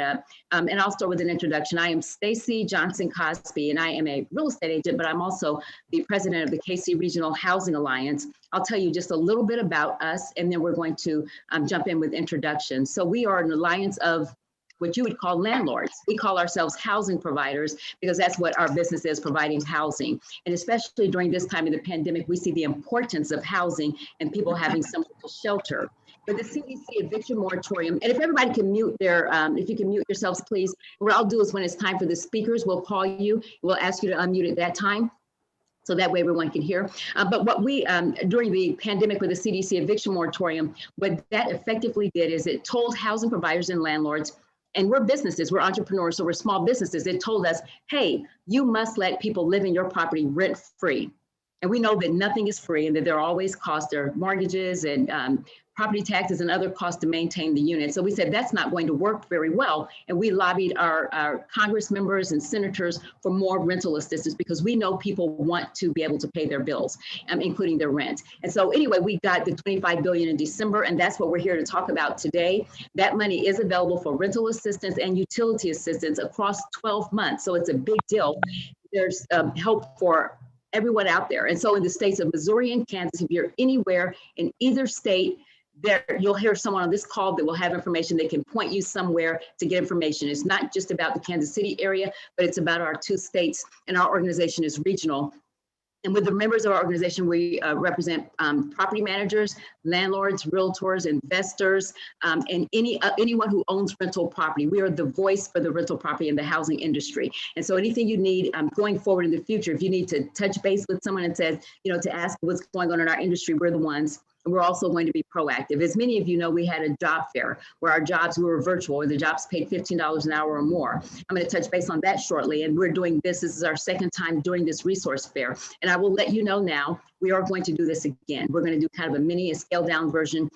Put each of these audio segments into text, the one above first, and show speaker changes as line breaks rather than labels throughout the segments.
up. And I'll start with an introduction. I am Stacy Johnson Cosby, and I am a real estate agent, but I'm also the president of the KC Regional Housing Alliance. I'll tell you just a little bit about us, and then we're going to jump in with introductions. So we are an alliance of what you would call landlords. We call ourselves housing providers because that's what our business is, providing housing. And especially during this time of the pandemic, we see the importance of housing and people having somewhere to shelter. But the CDC eviction moratorium, and if everybody can mute their, if you can mute yourselves, please. What I'll do is when it's time for the speakers, we'll call you. We'll ask you to unmute at that time, so that way everyone can hear. But what we, during the pandemic with the CDC eviction moratorium, what that effectively did is it told housing providers and landlords, and we're businesses, we're entrepreneurs, so we're small businesses. It told us, hey, you must let people live in your property rent free. And we know that nothing is free and that there are always costs, there are mortgages and property taxes and other costs to maintain the unit. So we said that's not going to work very well. And we lobbied our Congress members and senators for more rental assistance because we know people want to be able to pay their bills, including their rent. And so anyway, we got the $25 billion in December, and that's what we're here to talk about today. That money is available for rental assistance and utility assistance across 12 months. So it's a big deal. There's help for everyone out there. And so in the states of Missouri and Kansas, if you're anywhere in either state, there you'll hear someone on this call that will have information. They can point you somewhere to get information. It's not just about the Kansas City area, but it's about our two states, and our organization is regional. And with the members of our organization, we represent property managers, landlords, realtors, investors, and anyone who owns rental property. We are the voice for the rental property in the housing industry. And so anything you need going forward in the future, if you need to touch base with someone and says, you know, to ask what's going on in our industry, we're the ones. And we're also going to be proactive. As many of you know, we had a job fair where our jobs were virtual, where the jobs paid $15 an hour or more. I'm going to touch base on that shortly. And we're doing this. This is our second time doing this resource fair. And I will let you know now, we are going to do this again. We're going to do kind of a scaled down version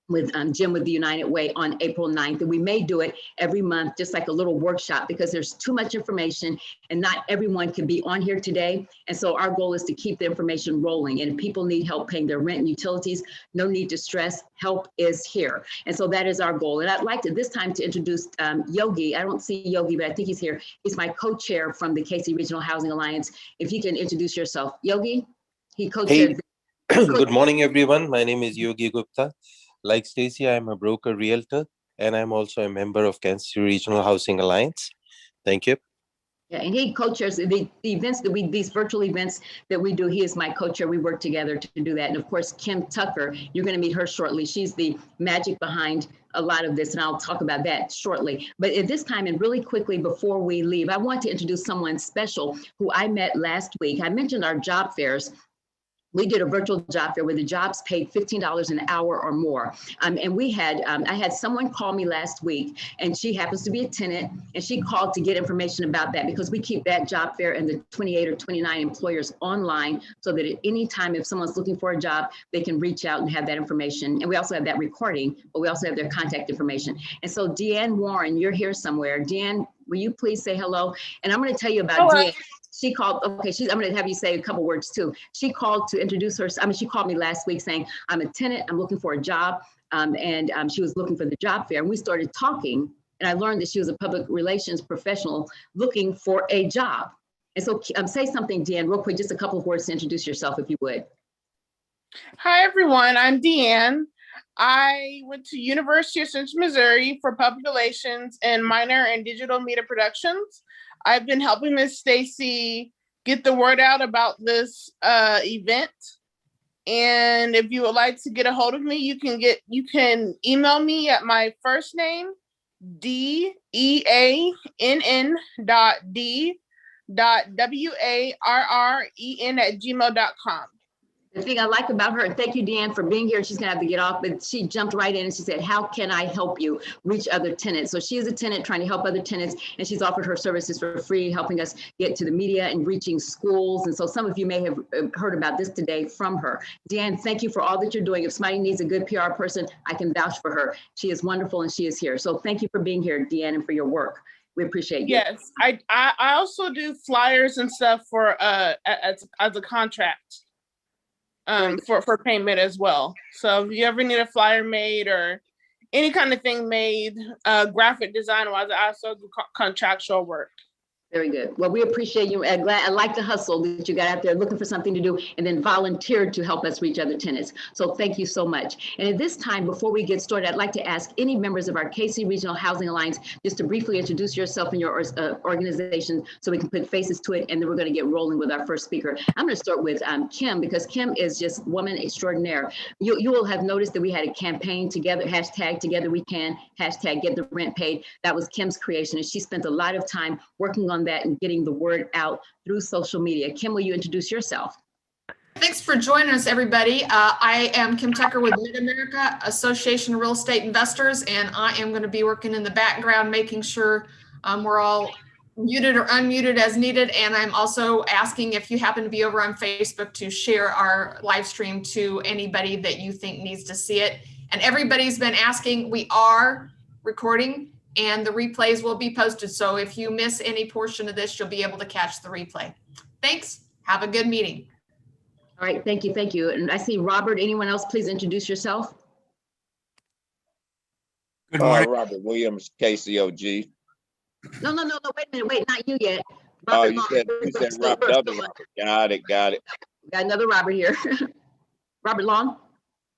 with Jim with the United Way on April 9th. And we may do it every month, just like a little workshop, because there's too much information and not everyone can be on here today. And so our goal is to keep the information rolling. And if people need help paying their rent and utilities, no need to stress, help is here. And so that is our goal. And I'd like to this time to introduce Yogi. I don't see Yogi, but I think he's here. He's my co-chair from the KC Regional Housing Alliance. If you can introduce yourself. Yogi, he co-chairs.
Hey, good morning, everyone. My name is Yogi Gupta. Like Stacy, I'm a broker realtor, and I'm also a member of Kansas City Regional Housing Alliance. Thank you.
Yeah, and he co-chairs the events that these virtual events that we do. He is my co-chair. We work together to do that. And of course, Kim Tucker, you're going to meet her shortly. She's the magic behind a lot of this, and I'll talk about that shortly. But at this time, and really quickly before we leave, I want to introduce someone special who I met last week. I mentioned our job fairs. We did a virtual job fair where the jobs paid $15 an hour or more. And we had, I had someone call me last week, and she happens to be a tenant, and she called to get information about that because we keep that job fair and the 28 or 29 employers online so that at any time, if someone's looking for a job, they can reach out and have that information. And we also have that recording, but we also have their contact information. And so Deanne Warren, you're here somewhere. Deanne, will you please say hello? And I'm going to tell you about Deanne. She called, okay, I'm going to have you say a couple words too. She called to introduce her. I mean, she called me last week saying, I'm a tenant, I'm looking for a job. And she was looking for the job fair. And we started talking, and I learned that she was a public relations professional looking for a job. And so say something, Deanne, real quick, just a couple of words to introduce yourself, if you would.
Hi, everyone. I'm Deanne. I went to University of Central Missouri for public relations and minor in digital media productions. I've been helping Miss Stacy get the word out about this event. And if you would like to get a hold of me, you can email me at my first name, deann.d.warren@gmail.com.
The thing I like about her, and thank you, Deanne, for being here. She's gonna have to get off, but she jumped right in and she said, how can I help you reach other tenants? So she is a tenant trying to help other tenants, and she's offered her services for free, helping us get to the media and reaching schools. And so some of you may have heard about this today from her. Deanne, thank you for all that you're doing. If somebody needs a good PR person, I can vouch for her. She is wonderful and she is here. So thank you for being here, Deanne, and for your work. We appreciate you.
Yes, I also do flyers and stuff for as a contract. For payment as well. So if you ever need a flyer made or any kind of thing made, graphic design wise. I also do contractual work.
Very good. Well, we appreciate you. I like the hustle that you got out there looking for something to do and then volunteered to help us reach other tenants. So thank you so much. And at this time, before we get started, I'd like to ask any members of our KC Regional Housing Alliance just to briefly introduce yourself and your organization so we can put faces to it. And then we're going to get rolling with our first speaker. I'm going to start with Kim, because Kim is just woman extraordinaire. You will have noticed that we had a campaign together, hashtag Together We Can, hashtag Get the Rent Paid. That was Kim's creation. And she spent a lot of time working on that and getting the word out through social media. Kim, will you introduce yourself?
Thanks for joining us, everybody. I am Kim Tucker with Mid-America Association of Real Estate Investors, and I am going to be working in the background, making sure we're all muted or unmuted as needed. And I'm also asking if you happen to be over on Facebook to share our live stream to anybody that you think needs to see it. And everybody's been asking, we are recording and the replays will be posted. So if you miss any portion of this, you'll be able to catch the replay. Thanks. Have a good meeting.
All right. Thank you. Thank you. And I see Robert. Anyone else, please introduce yourself.
Good morning.
Robert Williams, KCOG.
No. Wait a minute. Wait, not you yet.
Oh,
Robert
you
Long.
said Robert. Got it.
We got another Robert here. Robert Long.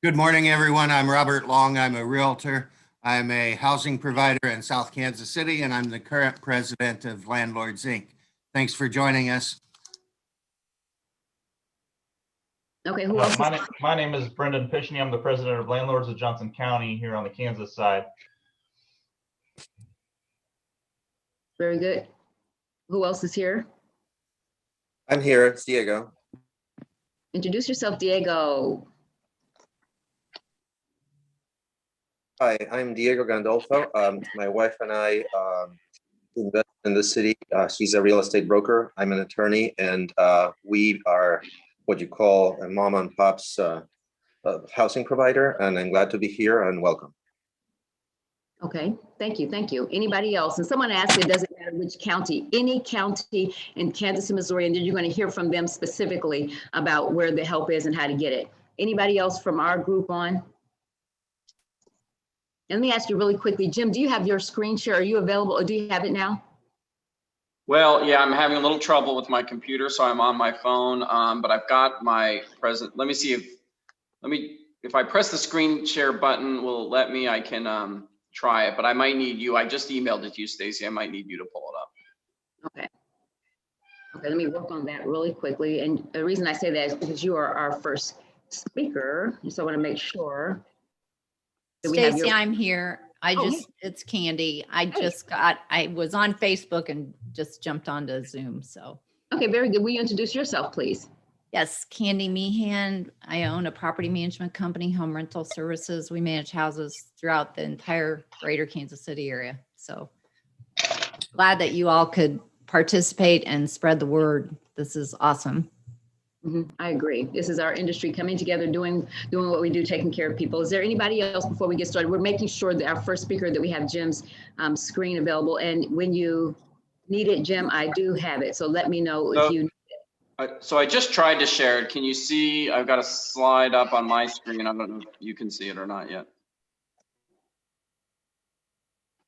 Good morning, everyone. I'm Robert Long. I'm a realtor. I'm a housing provider in South Kansas City, and I'm the current president of Landlords Inc. Thanks for joining us.
Okay, who else?
My name is Brendan Pishney. I'm the president of Landlords of Johnson County here on the Kansas side.
Very good. Who else is here?
I'm here. It's Diego.
Introduce yourself, Diego.
Hi, I'm Diego Gandolfo. My wife and I invest in the city. She's a real estate broker. I'm an attorney, and we are what you call a mom and pop's housing provider. And I'm glad to be here and welcome.
Okay, thank you. Anybody else? And someone asked, it doesn't matter which county, any county in Kansas and Missouri, and then you're going to hear from them specifically about where the help is and how to get it. Anybody else from our group on? And let me ask you really quickly, Jim, do you have your screen share? Are you available, or do you have it now?
Well, yeah, I'm having a little trouble with my computer, so I'm on my phone, but I've got my present. Let me see if I press the screen share button, will it let me? I can try it, but I might need you. I just emailed it to you, Stacy. I might need you to pull it up.
Okay, let me work on that really quickly. And the reason I say that is because you are our first speaker, so I want to make sure.
Stacy, I'm here. It's Candy. I was on Facebook and just jumped onto Zoom, so.
Okay, very good. Will you introduce yourself, please?
Yes, Candy Meehan. I own a property management company, Home Rental Services. We manage houses throughout the entire greater Kansas City area. So glad that you all could participate and spread the word. This is awesome.
I agree. This is our industry coming together, doing what we do, taking care of people. Is there anybody else before we get started? We're making sure that our first speaker, that we have Jim's screen available. And when you need it, Jim, I do have it. So let me know if you need it.
So I just tried to share it. Can you see? I've got a slide up on my screen. I don't know if you can see it or not yet.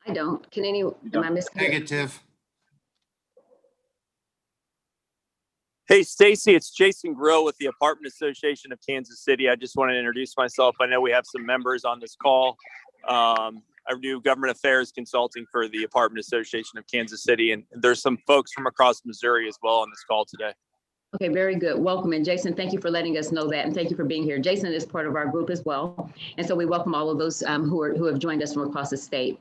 I don't. Am I missing it?
Negative.
Hey, Stacy, it's Jason Grill with the Apartment Association of Kansas City. I just want to introduce myself. I know we have some members on this call. I do government affairs consulting for the Apartment Association of Kansas City, and there's some folks from across Missouri as well on this call today.
Okay, very good. Welcome. And Jason, thank you for letting us know that. And thank you for being here. Jason is part of our group as well. And so we welcome all of those who have joined us from across the state.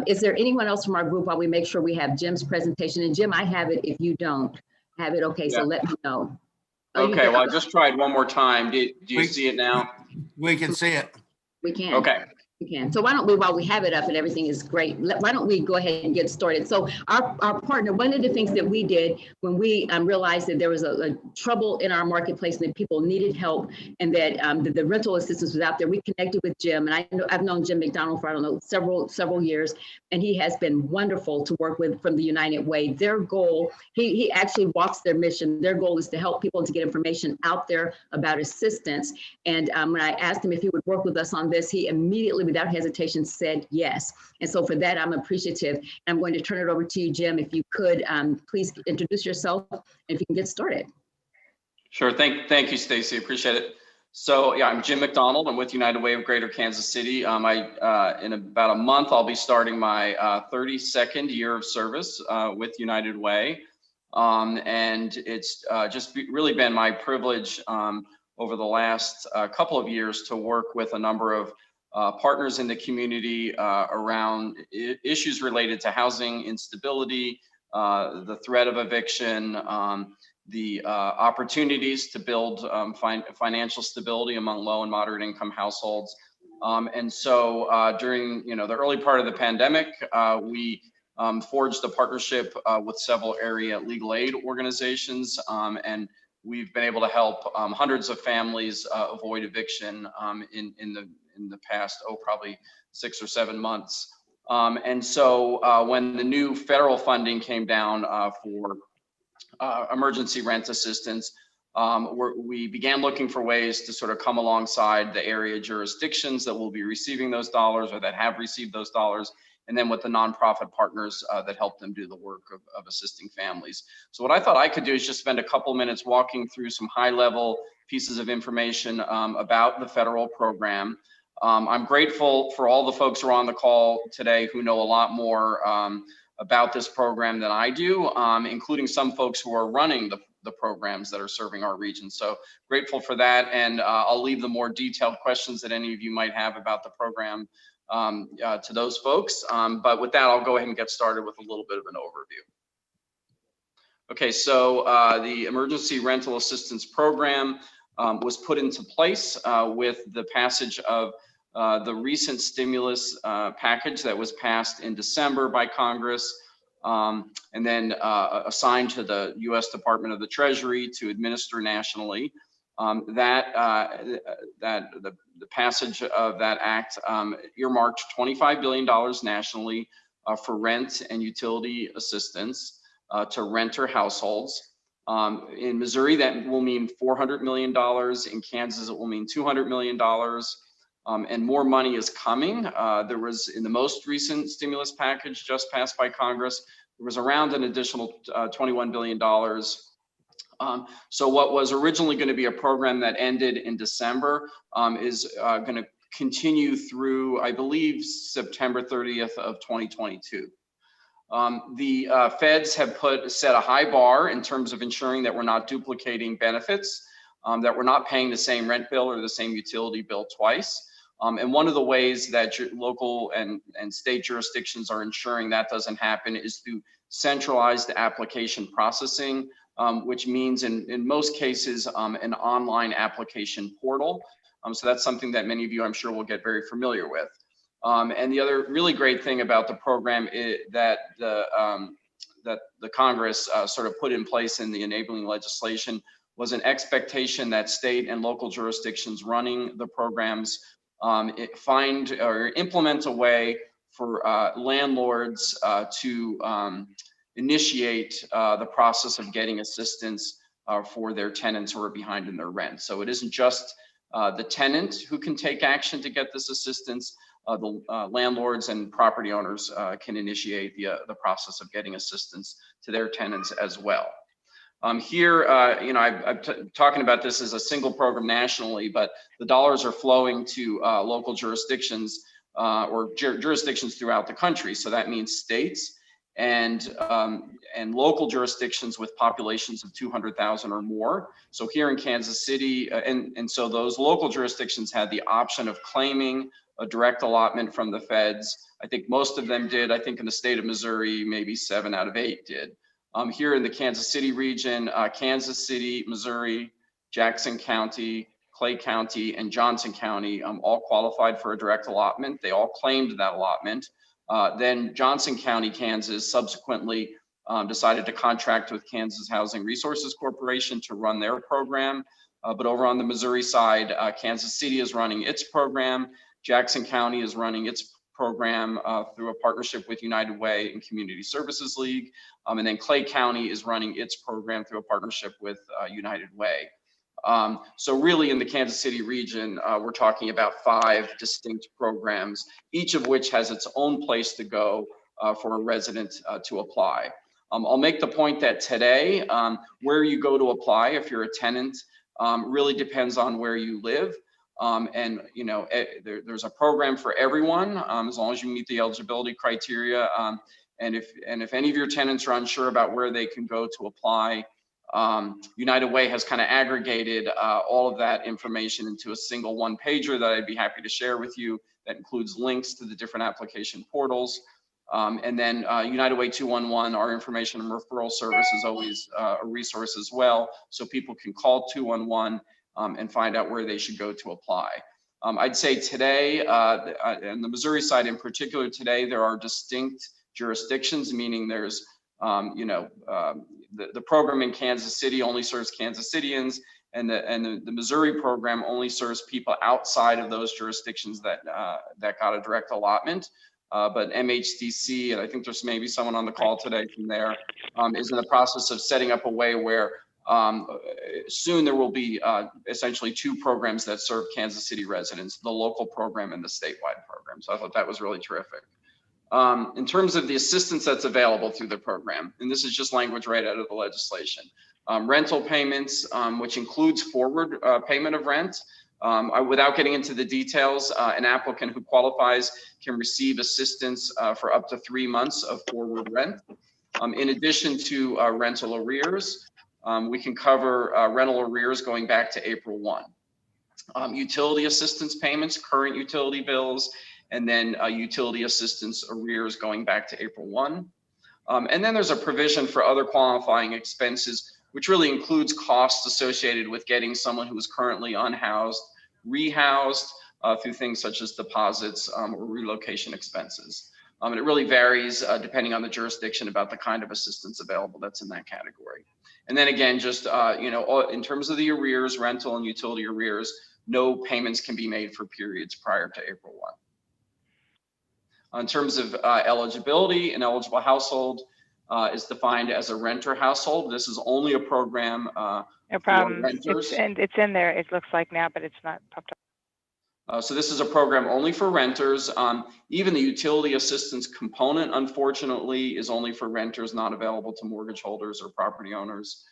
Is there anyone else from our group while we make sure we have Jim's presentation? And Jim, I have it if you don't have it. Okay, yeah. So let me know.
Okay, well, I just tried one more time. Do you see it now?
We can see it.
We can.
Okay.
We can. So why don't we, while we have it up and everything is great, why don't we go ahead and get started? So our partner, one of the things that we did when we realized that there was a trouble in our marketplace and that people needed help and that the rental assistance was out there, we connected with Jim. And I've known Jim McDonald for, I don't know, several years, and he has been wonderful to work with from the United Way. Their goal, he actually walks their mission. Their goal is to help people and to get information out there about assistance. And when I asked him if he would work with us on this, he immediately, without hesitation said yes. And so for that, I'm appreciative. I'm going to turn it over to you, Jim. If you could, please introduce yourself and if you can get started.
Sure. Thank you, Stacy. Appreciate it. So yeah, I'm Jim McDonald. I'm with United Way of Greater Kansas City. In about a month, I'll be starting my 32nd year of service with United Way. And it's really been my privilege over the last couple of years to work with a number of partners in the community around issues related to housing instability, the threat of eviction, the opportunities to build financial stability among low and moderate income households. And so during the early part of the pandemic, we forged a partnership with several area legal aid organizations, and we've been able to help hundreds of families avoid eviction in the past, probably 6 or 7 months. And so when the new federal funding came down for emergency rent assistance, we began looking for ways to sort of come alongside the area jurisdictions that will be receiving those dollars or that have received those dollars, and then with the nonprofit partners that help them do the work of assisting families. So what I thought I could do is just spend a couple minutes walking through some high-level pieces of information about the federal program. I'm grateful for all the folks who are on the call today who know a lot more about this program than I do, including some folks who are running the programs that are serving our region. So grateful for that, and I'll leave the more detailed questions that any of you might have about the program to those folks. But with that, I'll go ahead and get started with a little bit of an overview. Okay, so the Emergency Rental Assistance Program was put into place with the passage of the recent stimulus package that was passed in December by Congress, and then assigned to the U.S. Department of the Treasury to administer nationally. The passage of that act earmarked $25 billion nationally for rent and utility assistance to renter households. In Missouri, that will mean $400 million. In Kansas, it will mean $200 million. And more money is coming. There was, in the most recent stimulus package just passed by Congress, there was around an additional $21 billion. So what was originally going to be a program that ended in December is going to continue through, I believe, September 30th of 2022. The feds have set a high bar in terms of ensuring that we're not duplicating benefits, that we're not paying the same rent bill or the same utility bill twice. And one of the ways that local and state jurisdictions are ensuring that doesn't happen is through centralized application processing, which means in most cases an online application portal. So that's something that many of you, I'm sure, will get very familiar with. And the other really great thing about the program is that the Congress sort of put in place in the enabling legislation was an expectation that state and local jurisdictions running the programs find or implement a way for landlords to initiate the process of getting assistance for their tenants who are behind in their rent. So it isn't just the tenant who can take action to get this assistance. The landlords and property owners can initiate the process of getting assistance to their tenants as well. Here, I'm talking about this as a single program nationally, but the dollars are flowing to local jurisdictions or jurisdictions throughout the country. So that means states and local jurisdictions with populations of 200,000 or more. So here in Kansas City, and so those local jurisdictions had the option of claiming a direct allotment from the feds. I think most of them did. I think in the state of Missouri, maybe 7 out of 8 did. Here in the Kansas City region, Kansas City, Missouri, Jackson County, Clay County, and Johnson County all qualified for a direct allotment. They all claimed that allotment. Then Johnson County, Kansas, subsequently decided to contract with Kansas Housing Resources Corporation to run their program. But over on the Missouri side, Kansas City is running its program. Jackson County is running its program through a partnership with United Way and Community Services League. And then Clay County is running its program through a partnership with United Way. So really in the Kansas City region, we're talking about 5 distinct programs, each of which has its own place to go for a resident to apply. I'll make the point that today, where you go to apply if you're a tenant really depends on where you live. And you know, there's a program for everyone as long as you meet the eligibility criteria. And if any of your tenants are unsure about where they can go to apply, United Way has kind of aggregated all of that information into a single one-pager that I'd be happy to share with you that includes links to the different application portals. And then United Way 211, our information and referral service, is always a resource as well, so people can call 211 and find out where they should go to apply. I'd say today, and the Missouri side in particular, today there are distinct jurisdictions, meaning there's the program in Kansas City only serves Kansas Cityans, and the Missouri program only serves people outside of those jurisdictions that got a direct allotment. But MHDC, and I think there's maybe someone on the call today from there, is in the process of setting up a way where soon there will be essentially 2 programs that serve Kansas City residents, the local program and the statewide program. So I thought that was really terrific. In terms of the assistance that's available through the program, and this is just language right out of the legislation, rental payments, which includes forward payment of rent. Without getting into the details, an applicant who qualifies can receive assistance for up to 3 months of forward rent. In addition to rental arrears, we can cover rental arrears going back to April 1. Utility assistance payments, current utility bills, and then utility assistance arrears going back to April 1. And then there's a provision for other qualifying expenses, which really includes costs associated with getting someone who is currently unhoused rehoused through things such as deposits or relocation expenses. And it really varies depending on the jurisdiction about the kind of assistance available that's in that category. And then again, just in terms of the arrears, rental and utility arrears, no payments can be made for periods prior to April 1. In terms of eligibility, an eligible household is defined as a renter household. This is only a program
no problem.
for renters.
It's in there, it looks like now, but it's not popped up.
So this is a program only for renters. Even the utility assistance component, unfortunately, is only for renters, not available to mortgage holders or property owners.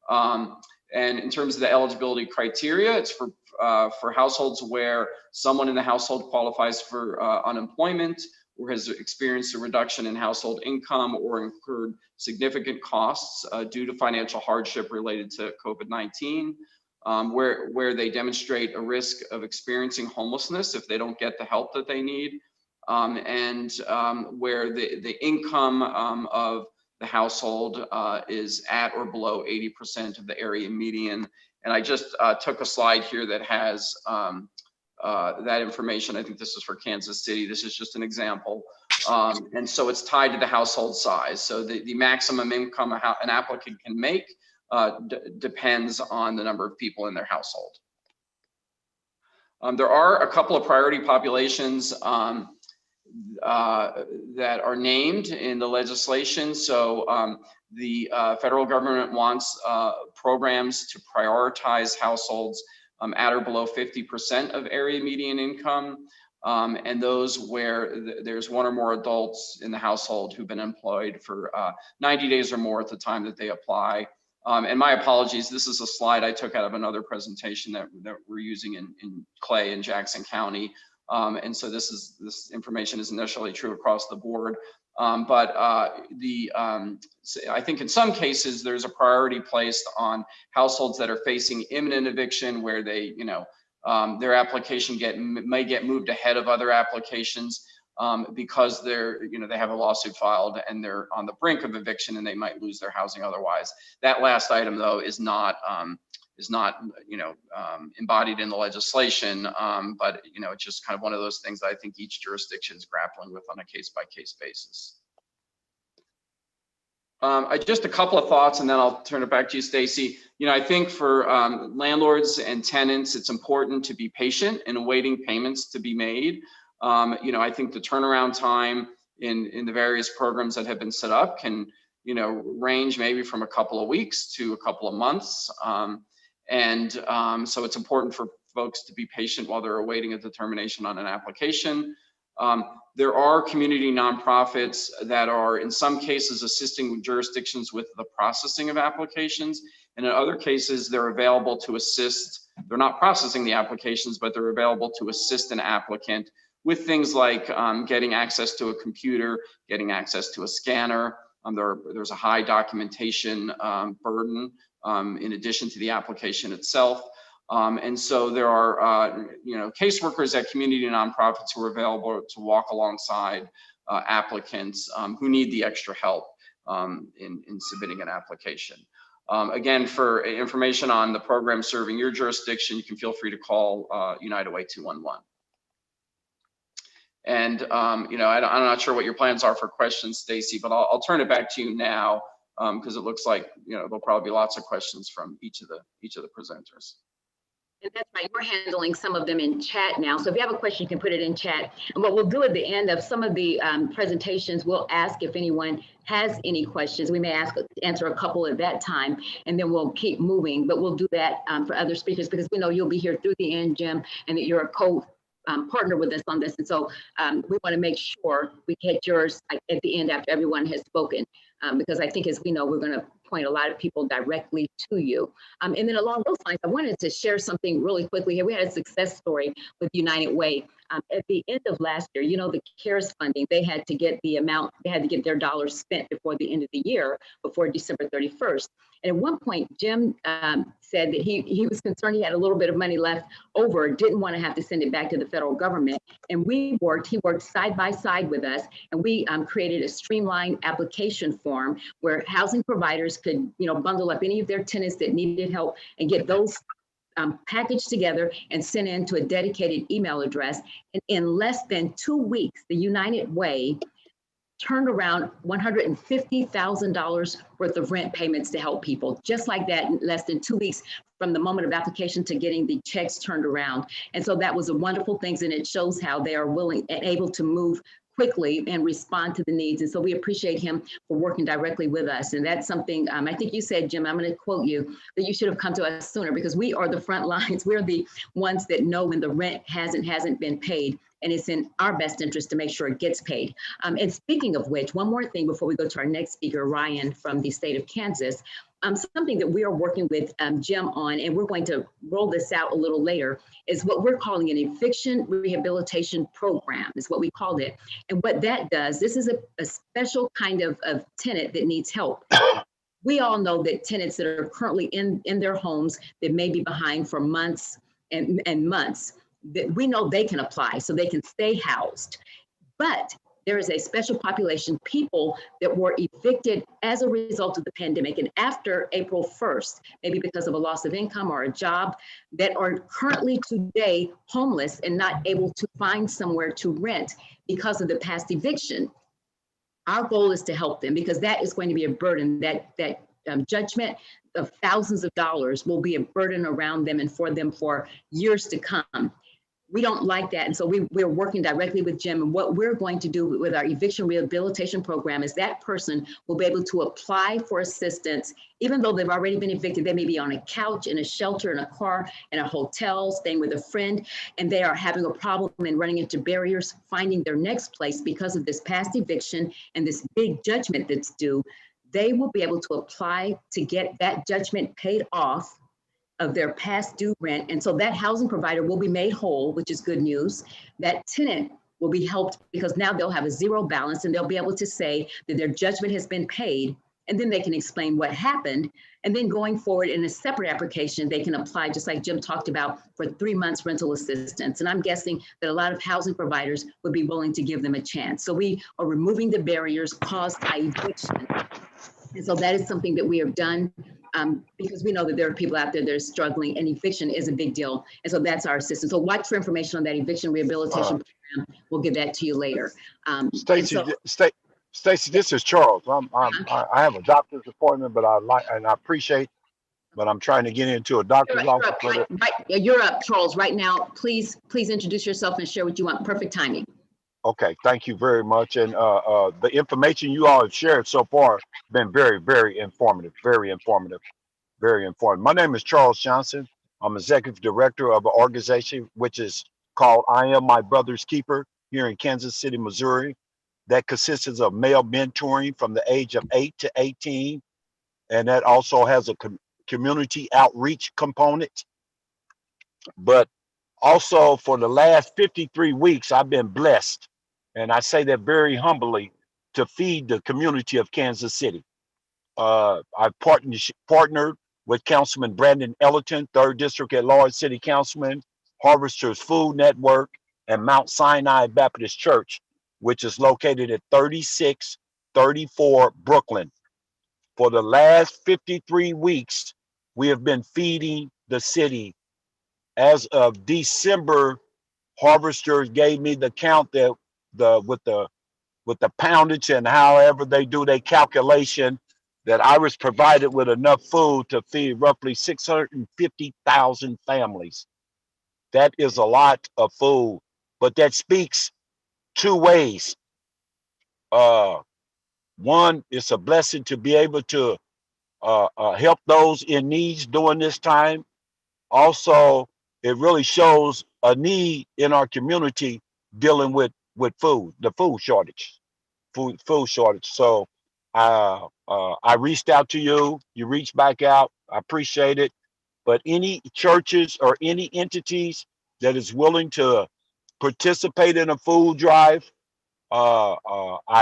And in terms of the eligibility criteria, it's for households where someone in the household qualifies for unemployment, or has experienced a reduction in household income or incurred significant costs due to financial hardship related to COVID-19, where they demonstrate a risk of experiencing homelessness if they don't get the help that they need, and where the income of the household is at or below 80% of the area median. And I just took a slide here that has that information. I think this is for Kansas City. This is just an example. And so it's tied to the household size. So the maximum income an applicant can make depends on the number of people in their household. There are a couple of priority populations that are named in the legislation. So the federal government wants programs to prioritize households at or below 50% of area median income, and those where there's one or more adults in the household who've been employed for 90 days or more at the time that they apply. And my apologies, this is a slide I took out of another presentation that we're using in Clay in Jackson County. And so this information isn't necessarily true across the board. But I think in some cases there's a priority placed on households that are facing imminent eviction, where they, their application may get moved ahead of other applications because they have a lawsuit filed and they're on the brink of eviction and they might lose their housing otherwise. That last item though is not embodied in the legislation, but it's just kind of one of those things that I think each jurisdiction is grappling with on a case-by-case basis. Just a couple of thoughts, and then I'll turn it back to you, Stacy. I think for landlords and tenants, it's important to be patient in awaiting payments to be made. I think the turnaround time in the various programs that have been set up can range maybe from a couple of weeks to a couple of months. And so it's important for folks to be patient while they're awaiting a determination on an application. There are community nonprofits that are in some cases assisting jurisdictions with the processing of applications. And in other cases, they're available to assist. They're not processing the applications, but they're available to assist an applicant with things like getting access to a computer, getting access to a scanner. There's a high documentation burden in addition to the application itself. And so there are, caseworkers at community nonprofits who are available to walk alongside applicants who need the extra help in submitting an application. Again, for information on the program serving your jurisdiction, you can feel free to call United Way 211. And, I'm not sure what your plans are for questions, Stacy, but I'll turn it back to you now because it looks like, there'll probably be lots of questions from each of the presenters.
And that's right, we're handling some of them in chat now. So if you have a question, you can put it in chat. And what we'll do at the end of some of the presentations, we'll ask if anyone has any questions. We may answer a couple at that time, and then we'll keep moving. But we'll do that for other speakers because we know you'll be here through the end, Jim, and that you're a partner with us on this. And so we want to make sure we get yours at the end after everyone has spoken, because I think, as we know, we're going to point a lot of people directly to you. And then along those lines, I wanted to share something really quickly here. We had a success story with United Way. At the end of last year, the CARES funding, they had to get their dollars spent before the end of the year, before December 31st. And at one point, Jim said that he was concerned he had a little bit of money left over, didn't want to have to send it back to the federal government. And he worked side by side with us, and we created a streamlined application form where housing providers could, bundle up any of their tenants that needed help and get those packaged together and sent in to a dedicated email address. And in less than 2 weeks, the United Way turned around $150,000 worth of rent payments to help people, just like that, in less than 2 weeks from the moment of application to getting the checks turned around. And so that was a wonderful thing, and it shows how they are willing and able to move quickly and respond to the needs. And so we appreciate him for working directly with us. And that's something, I think you said, Jim, I'm going to quote you, that you should have come to us sooner, because we are the front lines. We're the ones that know when the rent hasn't been paid. And it's in our best interest to make sure it gets paid. And speaking of which, one more thing before we go to our next speaker, Ryan from the state of Kansas, something that we are working with Jim on, and we're going to roll this out a little later, is what we're calling an eviction rehabilitation program, is what we called it. And what that does, this is a special kind of tenant that needs help. We all know that tenants that are currently in their homes that may be behind for months and months, that we know they can apply so they can stay housed. But there is a special population, people that were evicted as a result of the pandemic and after April 1st, maybe because of a loss of income or a job, that are currently today homeless and not able to find somewhere to rent because of the past eviction. Our goal is to help them, because that is going to be a burden. That judgment of thousands of dollars will be a burden around them and for them for years to come. We don't like that. And so we're working directly with Jim. And what we're going to do with our eviction rehabilitation program is that person will be able to apply for assistance, even though they've already been evicted. They may be on a couch, in a shelter, in a car, in a hotel, staying with a friend, and they are having a problem and running into barriers, finding their next place because of this past eviction and this big judgment that's due. They will be able to apply to get that judgment paid off of their past due rent. And so that housing provider will be made whole, which is good news. That tenant will be helped because now they'll have a zero balance and they'll be able to say that their judgment has been paid, and then they can explain what happened. And then going forward in a separate application, they can apply, just like Jim talked about, for 3 months rental assistance. And I'm guessing that a lot of housing providers would be willing to give them a chance. So we are removing the barriers caused by eviction. And so that is something that we have done because we know that there are people out there that are struggling, and eviction is a big deal. And so that's our assistance. So watch for information on that eviction rehabilitation program. We'll give that to you later.
Stacy, this is Charles. I have a doctor's appointment, but I appreciate, but I'm trying to get into a doctor's office.
You're up, Charles, right now. Please introduce yourself and share what you want. Perfect timing.
Okay, thank you very much. And the information you all have shared so far has been very, very informative, very informative. very important. My name is Charles Johnson. I'm executive director of an organization which is called I Am My Brother's Keeper here in Kansas City, Missouri. That consists of male mentoring from the age of 8 to 18. And that also has a community outreach component. But also for the last 53 weeks, I've been blessed, and I say that very humbly, to feed the community of Kansas City. I've partnered with Councilman Brandon Ellerton, 3rd District at Large City Councilman, Harvesters Food Network, and Mount Sinai Baptist Church, which is located at 3634 Brooklyn. For the last 53 weeks, we have been feeding the city. As of December, Harvesters gave me the count that with the poundage and however they do their calculation, that I was provided with enough food to feed roughly 650,000 families. That is a lot of food, but that speaks two ways. One, it's a blessing to be able to help those in needs during this time. Also, it really shows a need in our community dealing with food, the food shortage. So I reached out to you, you reached back out, I appreciate it. But any churches or any entities that is willing to participate in a food drive, I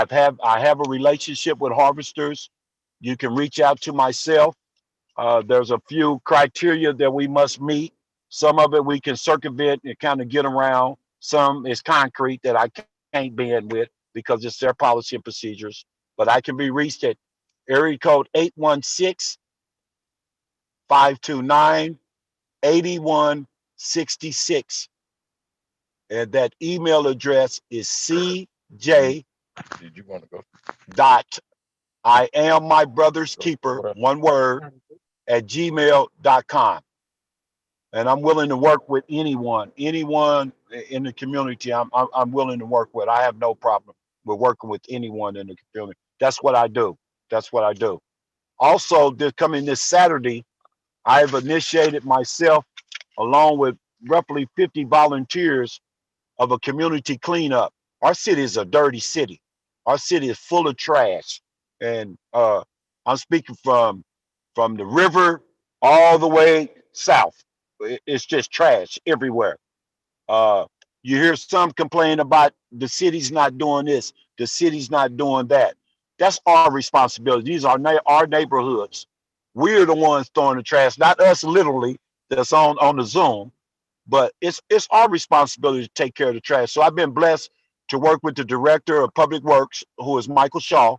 have a relationship with Harvesters. You can reach out to myself. There's a few criteria that we must meet. Some of it we can circumvent and kind of get around. Some is concrete that I can't bend with because it's their policy and procedures. But I can be reached at area code 816-529-8166. And that email address is cj. Did you want to go? I am my brother's keeper, one word, at gmail.com. And I'm willing to work with anyone in the community. I'm willing to work with. I have no problem with working with anyone in the community. That's what I do. Also, this Saturday, I have initiated myself, along with roughly 50 volunteers, of a community cleanup. Our city is a dirty city. Our city is full of trash. And I'm speaking from the river all the way south. It's just trash everywhere. You hear some complain about the city's not doing this, the city's not doing that. That's our responsibility. These are our neighborhoods. We're the ones throwing the trash, not us literally that's on the Zoom, but it's our responsibility to take care of the trash. So I've been blessed to work with the director of Public Works, who is Michael Shaw,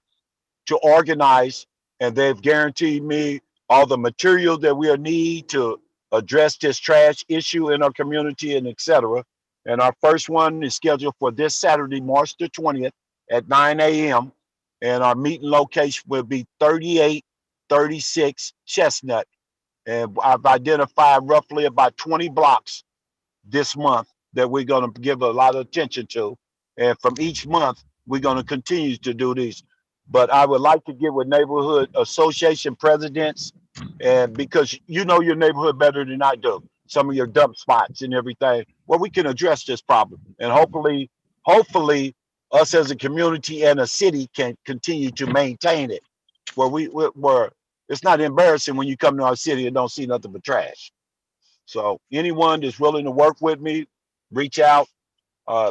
to organize, and they've guaranteed me all the material that we'll need to address this trash issue in our community, and etc. And our first one is scheduled for this Saturday, March the 20th at 9 a.m. And our meeting location will be 3836 Chestnut. And I've identified roughly about 20 blocks this month that we're going to give a lot of attention to. And from each month, we're going to continue to do these. But I would like to get with neighborhood association presidents, and because you know your neighborhood better than I do, some of your dump spots and everything, well, we can address this problem. And hopefully us as a community and a city can continue to maintain it, where it's not embarrassing when you come to our city and don't see nothing but trash. So anyone that's willing to work with me, reach out,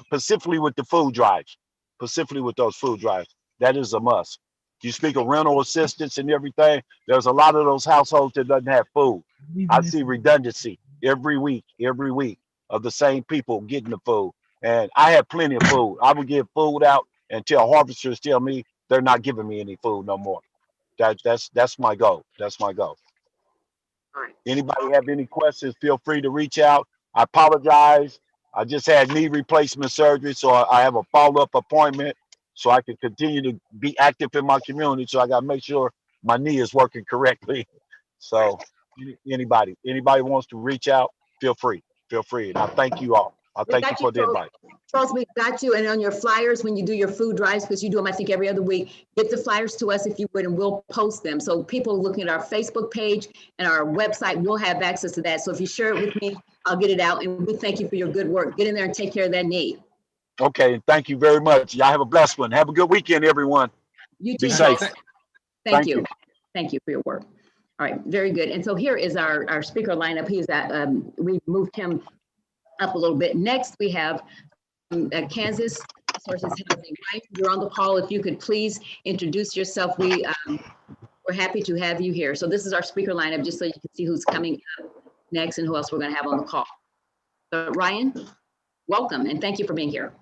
specifically with the food drives, specifically with those food drives. That is a must. You speak of rental assistance and everything, there's a lot of those households that doesn't have food. I see redundancy every week of the same people getting the food. And I have plenty of food. I would give food out until harvesters tell me they're not giving me any food no more. That's my goal. That's my goal. Anybody have any questions, feel free to reach out. I apologize. I just had knee replacement surgery, so I have a follow-up appointment so I can continue to be active in my community. So I got to make sure my knee is working correctly. So anybody wants to reach out, feel free. And I thank you all. I
We
thank you
got
for the
Charles.
invite.
Charles, we got you. And on your flyers, when you do your food drives, because you do them, I think every other week, get the flyers to us if you would, and we'll post them. So people looking at our Facebook page and our website will have access to that. So if you share it with me, I'll get it out. And we thank you for your good work. Get in there and take care of that need.
Okay, thank you very much. Y'all have a blessed one. Have a good weekend, everyone.
You
Be
too,
safe.
Charles.
Thank
Thank you.
you.
Thank you for your work. All right, very good. And so here is our speaker lineup. He's at, we moved him up a little bit. Next, we have Kansas Resources Housing. Mike, you're on the call. If you could please introduce yourself. We're happy to have you here. So this is our speaker lineup, just so you can see who's coming up next and who else we're going to have on the call. So Ryan, welcome and thank you for being here.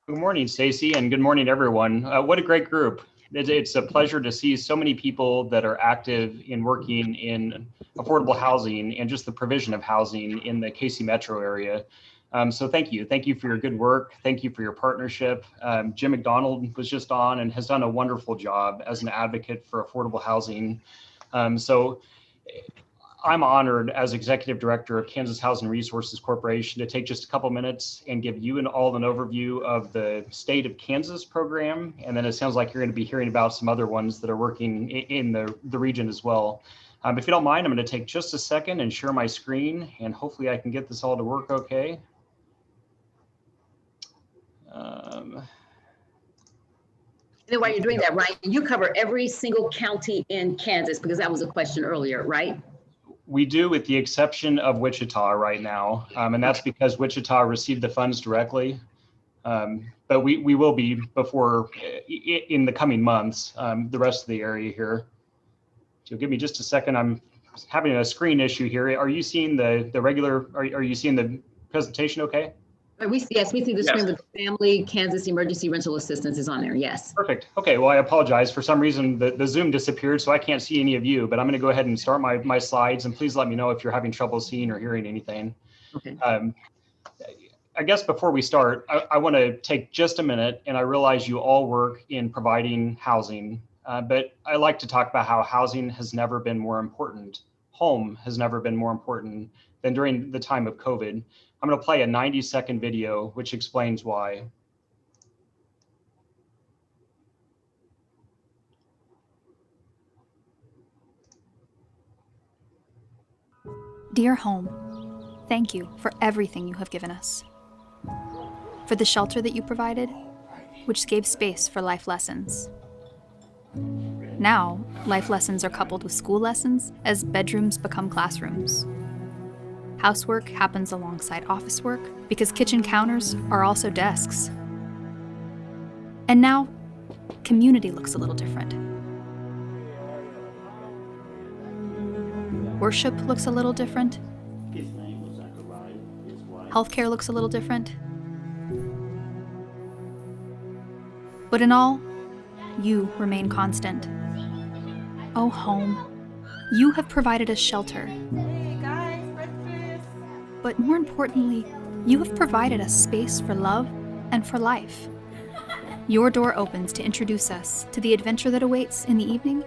Good morning, Stacy, and good morning, everyone. What a great group. It's a pleasure to see so many people that are active in working in affordable housing and just the provision of housing in the KC metro area. So thank you. Thank you for your good work. Thank you for your partnership. Jim McDonald was just on and has done a wonderful job as an advocate for affordable housing. So I'm honored as Executive Director of Kansas Housing Resources Corporation to take just a couple minutes and give you and all an overview of the State of Kansas program. And then it sounds like you're going to be hearing about some other ones that are working in the region as well. If you don't mind, I'm going to take just a second and share my screen, and hopefully I can get this all to work okay.
And then while you're doing that, Ryan, you cover every single county in Kansas, because that was a question earlier, right?
We do, with the exception of Wichita right now. And that's because Wichita received the funds directly. But we will be before, in the coming months, the rest of the area here. So give me just a second. I'm having a screen issue here. Are you seeing the regular, are you seeing the presentation okay?
Yes, we see the screen with the Family Kansas Emergency Rental Assistance is on there, yes.
Perfect. Okay, well, I apologize. For some reason, the Zoom disappeared, so I can't see any of you, but I'm going to go ahead and start my slides, and please let me know if you're having trouble seeing or hearing anything.
Okay.
I guess before we start, I want to take just a minute, and I realize you all work in providing housing, but I like to talk about how housing has never been more important. Home has never been more important than during the time of COVID. I'm going to play a 90-second video which explains why.
Dear home, thank you for everything you have given us. For the shelter that you provided, which gave space for life lessons. Now, life lessons are coupled with school lessons as bedrooms become classrooms. Housework happens alongside office work because kitchen counters are also desks. And now, community looks a little different. Worship looks a little different. Healthcare looks a little different. But in all, you remain constant. Oh, home, you have provided us shelter. But more importantly, you have provided us space for love and for life. Your door opens to introduce us to the adventure that awaits in the evening.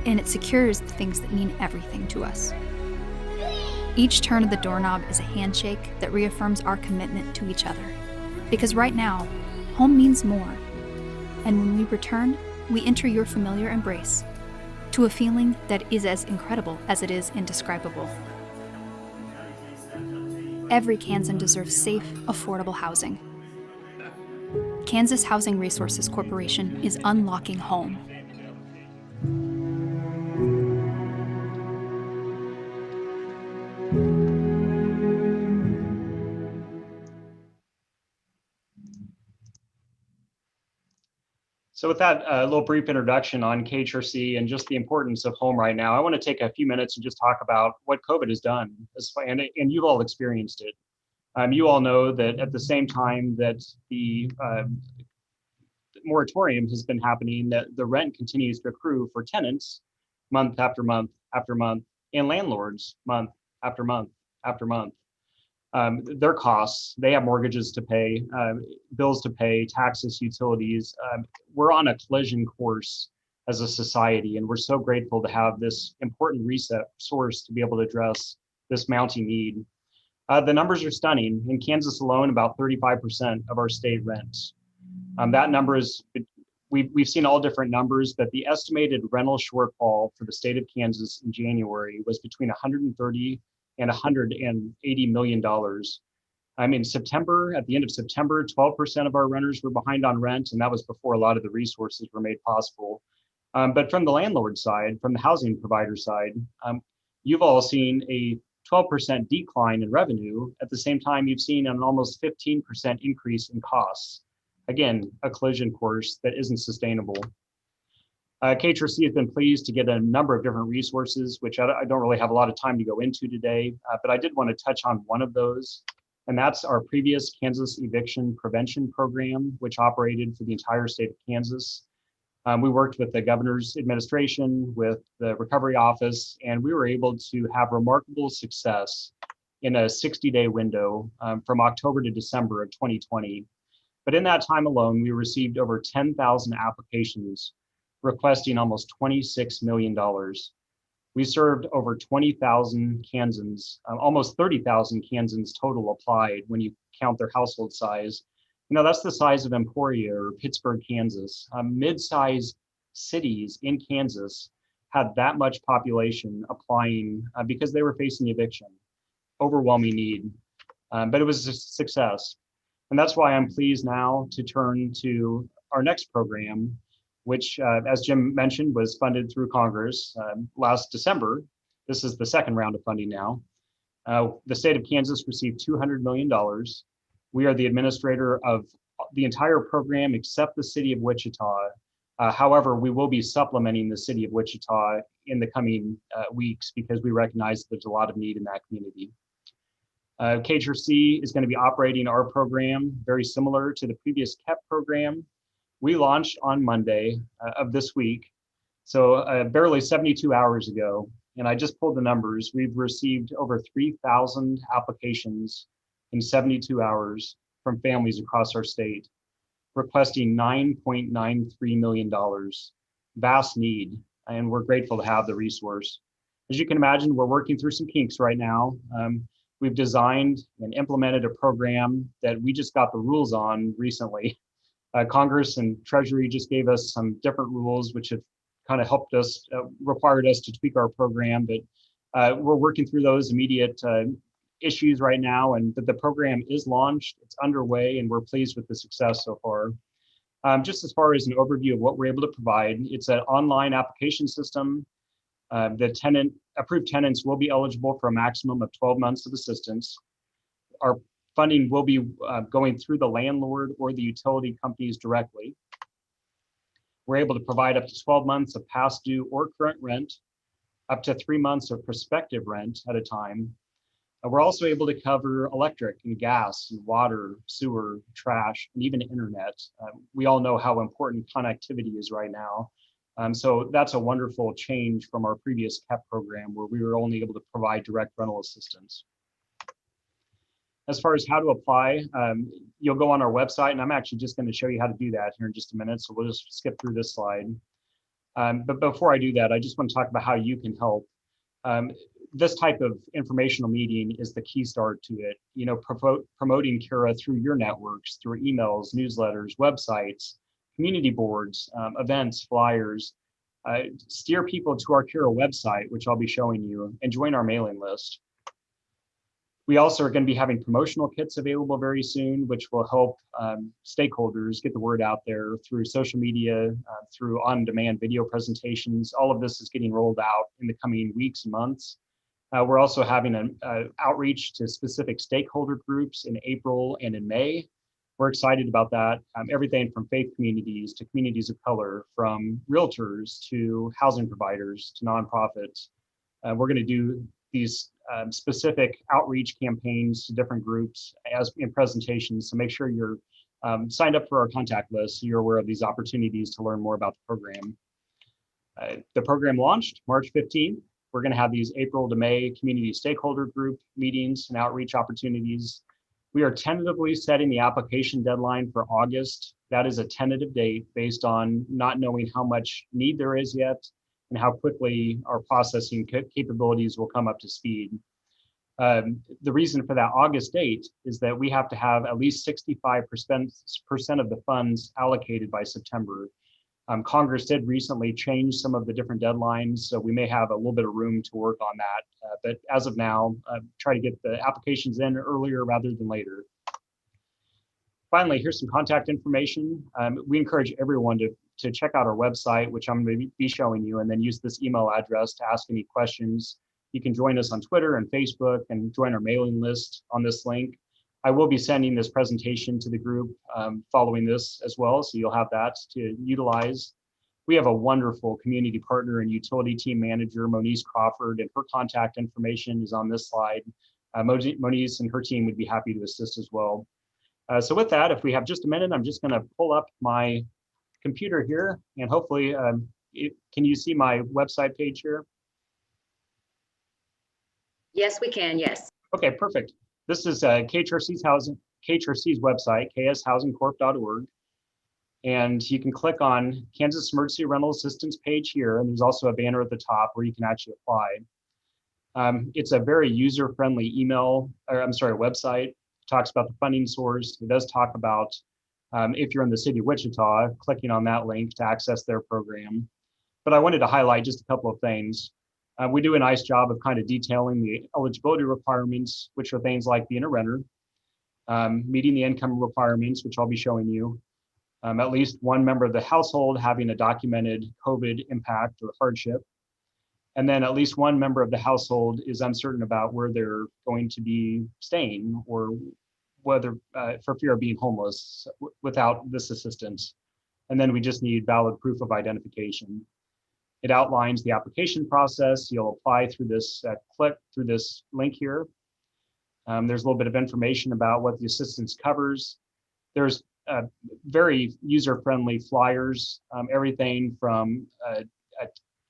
And it secures the things that mean everything to us. Each turn of the doorknob is a handshake that reaffirms our commitment to each other. Because right now, home means more. And when we return, we enter your familiar embrace to a feeling that is as incredible as it is indescribable. Every Kansan deserves safe, affordable housing. Kansas Housing Resources Corporation is unlocking home.
So with that little brief introduction on KHRC and just the importance of home right now, I want to take a few minutes and just talk about what COVID has done, and you've all experienced it. You all know that at the same time that the moratorium has been happening, that the rent continues to accrue for tenants month after month after month, and landlords month after month after month. Their costs, they have mortgages to pay, bills to pay, taxes, utilities. We're on a collision course as a society, and we're so grateful to have this important resource to be able to address this mounting need. The numbers are stunning. In Kansas alone, about 35% of our state rents. That number is, we've seen all different numbers, but the estimated rental shortfall for the state of Kansas in January was between 130 and $180 million. In September, at the end of September, 12% of our renters were behind on rent, and that was before a lot of the resources were made possible. But from the landlord side, from the housing provider side, you've all seen a 12% decline in revenue. At the same time, you've seen an almost 15% increase in costs. Again, a collision course that isn't sustainable. KHRC has been pleased to get a number of different resources, which I don't really have a lot of time to go into today, but I did want to touch on one of those, and that's our previous Kansas Eviction Prevention Program, which operated for the entire state of Kansas. We worked with the governor's administration, with the recovery office, and we were able to have remarkable success in a 60-day window from October to December of 2020. But in that time alone, we received over 10,000 applications requesting almost $26 million. We served over 20,000 Kansans, almost 30,000 Kansans total applied when you count their household size. That's the size of Emporia or Pittsburgh, Kansas. Mid-sized cities in Kansas had that much population applying because they were facing eviction. Overwhelming need, but it was a success. And that's why I'm pleased now to turn to our next program, which, as Jim mentioned, was funded through Congress last December. This is the second round of funding now. The state of Kansas received $200 million. We are the administrator of the entire program except the city of Wichita. However, we will be supplementing the city of Wichita in the coming weeks because we recognize there's a lot of need in that community. KHRC is going to be operating our program very similar to the previous KEP program. We launched on Monday of this week, so barely 72 hours ago, and I just pulled the numbers. We've received over 3,000 applications in 72 hours from families across our state, requesting $9.93 million. Vast need, and we're grateful to have the resource. As you can imagine, we're working through some kinks right now. We've designed and implemented a program that we just got the rules on recently. Congress and Treasury just gave us some different rules, which have kind of helped us, required us to tweak our program, but we're working through those immediate issues right now, and the program is launched, it's underway, and we're pleased with the success so far. Just as far as an overview of what we're able to provide, it's an online application system. The approved tenants will be eligible for a maximum of 12 months of assistance. Our funding will be going through the landlord or the utility companies directly. We're able to provide up to 12 months of past due or current rent, up to 3 months of prospective rent at a time. We're also able to cover electric and gas and water, sewer, trash, and even internet. We all know how important connectivity is right now. So that's a wonderful change from our previous KEP program where we were only able to provide direct rental assistance. As far as how to apply, you'll go on our website, and I'm actually just going to show you how to do that here in just a minute. So we'll just skip through this slide. But before I do that, I just want to talk about how you can help. This type of informational meeting is the key start to it. Promoting Cura through your networks, through emails, newsletters, websites, community boards, events, flyers. Steer people to our Cura website, which I'll be showing you, and join our mailing list. We also are going to be having promotional kits available very soon, which will help stakeholders get the word out there through social media, through on-demand video presentations. All of this is getting rolled out in the coming weeks and months. We're also having an outreach to specific stakeholder groups in April and in May. We're excited about that. Everything from faith communities to communities of color, from realtors to housing providers to nonprofits. We're going to do these specific outreach campaigns to different groups as in presentations. So make sure you're signed up for our contact list so you're aware of these opportunities to learn more about the program. The program launched March 15th. We're going to have these April to May community stakeholder group meetings and outreach opportunities. We are tentatively setting the application deadline for August. That is a tentative date based on not knowing how much need there is yet and how quickly our processing capabilities will come up to speed. The reason for that August date is that we have to have at least 65% of the funds allocated by September. Congress did recently change some of the different deadlines, so we may have a little bit of room to work on that. But as of now, try to get the applications in earlier rather than later. Finally, here's some contact information. We encourage everyone to check out our website, which I'm going to be showing you, and then use this email address to ask any questions. You can join us on Twitter and Facebook and join our mailing list on this link. I will be sending this presentation to the group following this as well, so you'll have that to utilize. We have a wonderful community partner and utility team manager, Moniz Crawford, and her contact information is on this slide. Moniz and her team would be happy to assist as well. So with that, if we have just a minute, I'm just going to pull up my computer here, and hopefully, can you see my website page here?
Yes, we can, yes.
Okay, perfect. This is KHRC's website, kshousingcorp.org. And you can click on Kansas Emergency Rental Assistance page here, and there's also a banner at the top where you can actually apply. It's a very user-friendly website. It talks about the funding source. It does talk about, if you're in the city of Wichita, clicking on that link to access their program. But I wanted to highlight just a couple of things. We do a nice job of kind of detailing the eligibility requirements, which are things like being a renter, meeting the income requirements, which I'll be showing you, at least one member of the household having a documented COVID impact or hardship, and then at least one member of the household is uncertain about where they're going to be staying or whether for fear of being homeless without this assistance. And then we just need valid proof of identification. It outlines the application process. You'll apply through this, click through this link here. There's a little bit of information about what the assistance covers. There's very user-friendly flyers, everything from a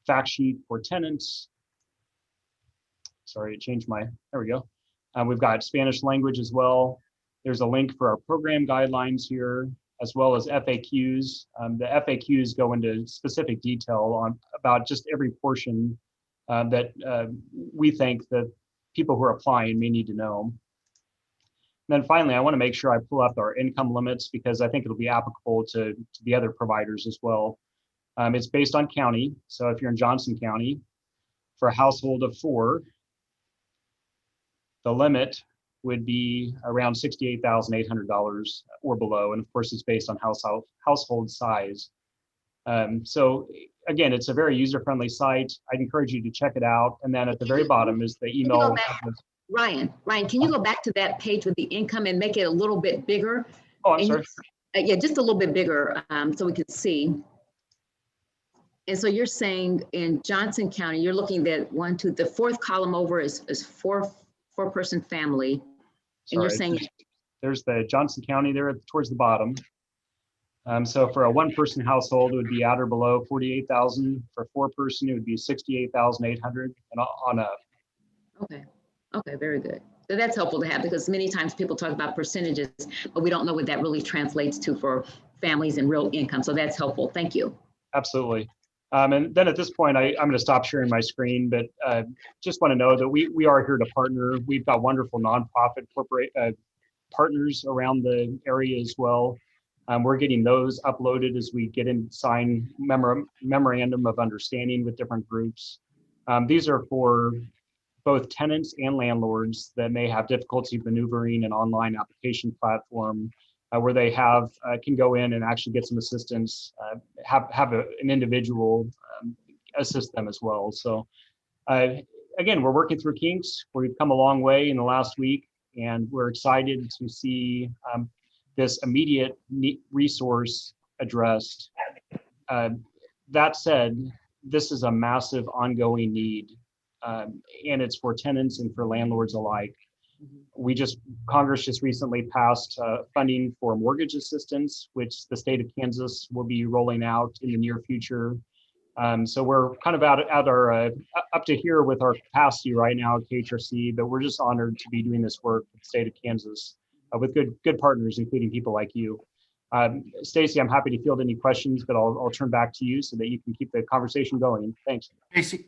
fact sheet for tenants. Sorry, it changed there we go. We've got Spanish language as well. There's a link for our program guidelines here, as well as FAQs. The FAQs go into specific detail about just every portion that we think that people who are applying may need to know. And then finally, I want to make sure I pull up our income limits because I think it'll be applicable to the other providers as well. It's based on county. So if you're in Johnson County, for a household of 4, the limit would be around $68,800 or below. And of course, it's based on household size. So again, it's a very user-friendly site. I'd encourage you to check it out. And then at the very bottom is the email.
Ryan, can you go back to that page with the income and make it a little bit bigger?
Oh, I'm sorry.
Yeah, just a little bit bigger so we can see. And so you're saying in Johnson County, you're looking at the fourth column over is four-person family. And you're saying
there's the Johnson County there towards the bottom. So for a one-person household, it would be at or below 48,000. For a 4-person, it would be 68,800 and on up.
Okay, very good. So that's helpful to have because many times people talk about percentages, but we don't know what that really translates to for families and real income. So that's helpful. Thank you.
Absolutely. And then at this point, I'm going to stop sharing my screen, but just want to know that we are here to partner. We've got wonderful nonprofit corporate partners around the area as well. We're getting those uploaded as we get in sign memorandum of understanding with different groups. These are for both tenants and landlords that may have difficulty maneuvering an online application platform where they can go in and actually get some assistance, have an individual assist them as well. So again, we're working through kinks. We've come a long way in the last week, and we're excited to see this immediate resource addressed. That said, this is a massive ongoing need, and it's for tenants and for landlords alike. Congress just recently passed funding for mortgage assistance, which the state of Kansas will be rolling out in the near future. So we're kind of up to here with our capacity right now at KHRC, but we're just honored to be doing this work with the state of Kansas with good partners, including people like you. Stacy, I'm happy to field any questions, but I'll turn back to you so that you can keep the conversation going. Thanks.
Stacy,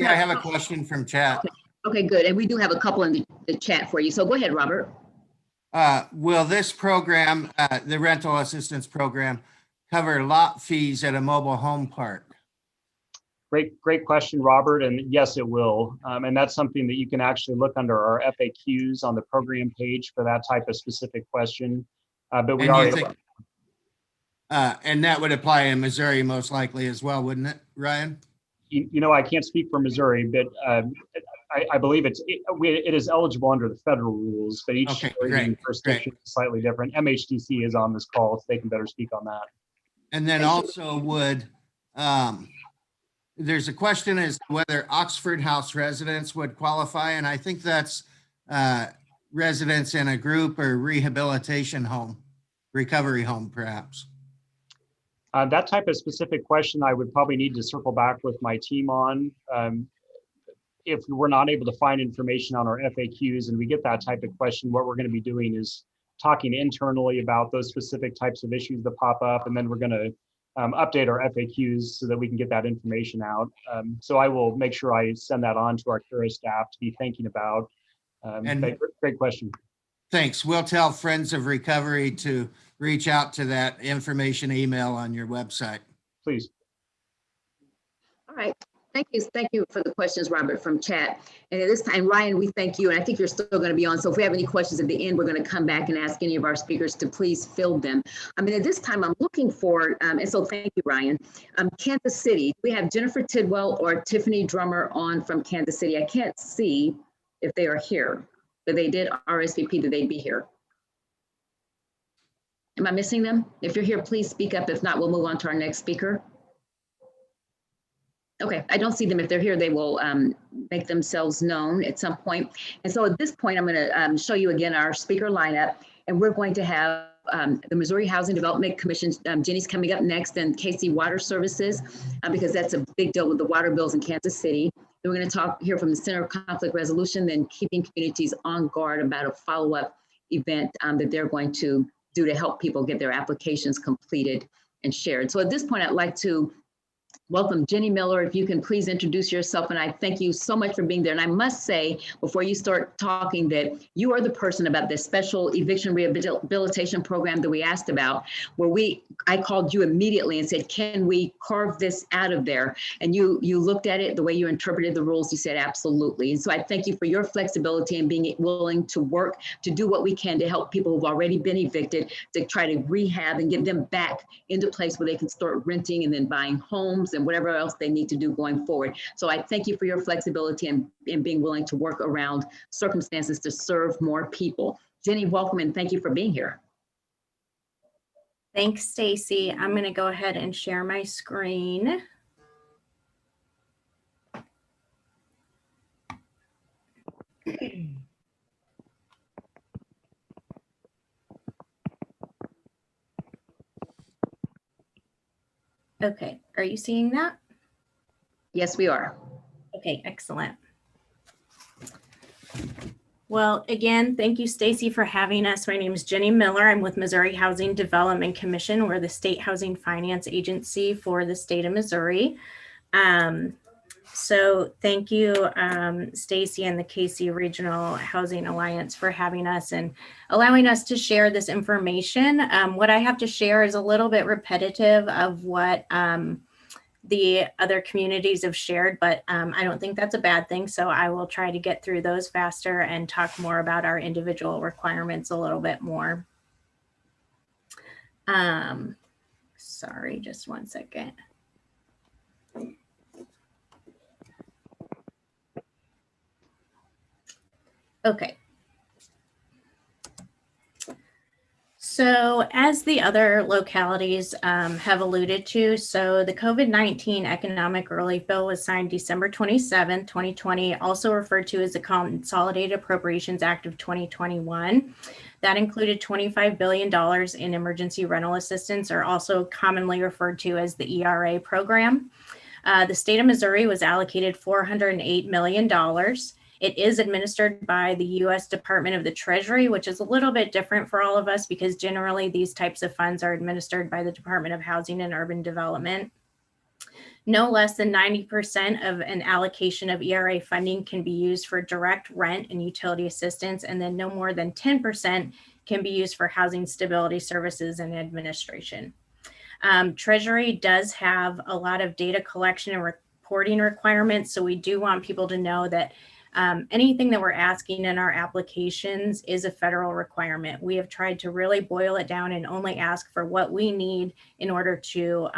I have a question from chat.
Okay, good. And we do have a couple in the chat for you. So go ahead, Robert.
Will this program, the rental assistance program, cover lot fees at a mobile home park?
Great question, Robert. And yes, it will. And that's something that you can actually look under our FAQs on the program page for that type of specific question. But we
And
are
you
able.
think, and that would apply in Missouri most likely as well, wouldn't it, Ryan?
You know, I can't speak for Missouri, but I believe it is eligible under the federal rules, but each jurisdiction is slightly different. MHDC is on this call, so they can better speak on that.
And then also would, there's a question as to whether Oxford House residents would qualify, and I think that's residents in a group or rehabilitation home, recovery home perhaps.
That type of specific question, I would probably need to circle back with my team on. If we're not able to find information on our FAQs and we get that type of question, what we're going to be doing is talking internally about those specific types of issues that pop up, and then we're going to update our FAQs so that we can get that information out. So I will make sure I send that on to our CARA staff to be thinking about. Great question.
Thanks. We'll tell Friends of Recovery to reach out to that information email on your website.
Please.
All right. Thank you. Thank you for the questions, Robert, from chat. And at this time, Ryan, we thank you. And I think you're still going to be on. So if we have any questions at the end, we're going to come back and ask any of our speakers to please fill them. I mean, at this time, I'm looking for, and so thank you, Ryan. Kansas City, we have Jennifer Tidwell or Tiffany Drummer on from Kansas City. I can't see if they are here, but they did RSVP that they'd be here. Am I missing them? If you're here, please speak up. If not, we'll move on to our next speaker. Okay, I don't see them. If they're here, they will make themselves known at some point. And so at this point, I'm going to show you again our speaker lineup, and we're going to have the Missouri Housing Development Commission. Jenny's coming up next, and KC Water Services, because that's a big deal with the water bills in Kansas City. Then we're going to hear from the Center of Conflict Resolution, then keeping communities on guard about a follow-up event that they're going to do to help people get their applications completed and shared. So at this point, I'd like to welcome Jenny Miller. If you can please introduce yourself, and I thank you so much for being there. And I must say, before you start talking, that you are the person about this special eviction rehabilitation program that we asked about, where I called you immediately and said, can we carve this out of there? And you looked at it, the way you interpreted the rules, you said absolutely. And so I thank you for your flexibility and being willing to work to do what we can to help people who've already been evicted, to try to rehab and get them back into place where they can start renting and then buying homes and whatever else they need to do going forward. So I thank you for your flexibility and being willing to work around circumstances to serve more people. Jenny, welcome, and thank you for being here.
Thanks, Stacy. I'm going to go ahead and share my screen. Okay, are you seeing that?
Yes, we are.
Okay, excellent. Well, again, thank you, Stacy, for having us. My name is Jenny Miller. I'm with Missouri Housing Development Commission. We're the state housing finance agency for the state of Missouri. So thank you, Stacy and the KC Regional Housing Alliance for having us and allowing us to share this information. What I have to share is a little bit repetitive of what the other communities have shared, but I don't think that's a bad thing. So I will try to get through those faster and talk more about our individual requirements a little bit more. Sorry, just one second. Okay. So as the other localities have alluded to, so the COVID-19 Economic Relief Bill was signed December 27, 2020, also referred to as the Consolidated Appropriations Act of 2021. That included $25 billion in emergency rental assistance, or also commonly referred to as the ERA program. The state of Missouri was allocated $408 million. It is administered by the U.S. Department of the Treasury, which is a little bit different for all of us because generally these types of funds are administered by the Department of Housing and Urban Development. No less than 90% of an allocation of ERA funding can be used for direct rent and utility assistance, and then no more than 10% can be used for housing stability services and administration. Treasury does have a lot of data collection and reporting requirements, so we do want people to know that anything that we're asking in our applications is a federal requirement. We have tried to really boil it down and only ask for what we need in order to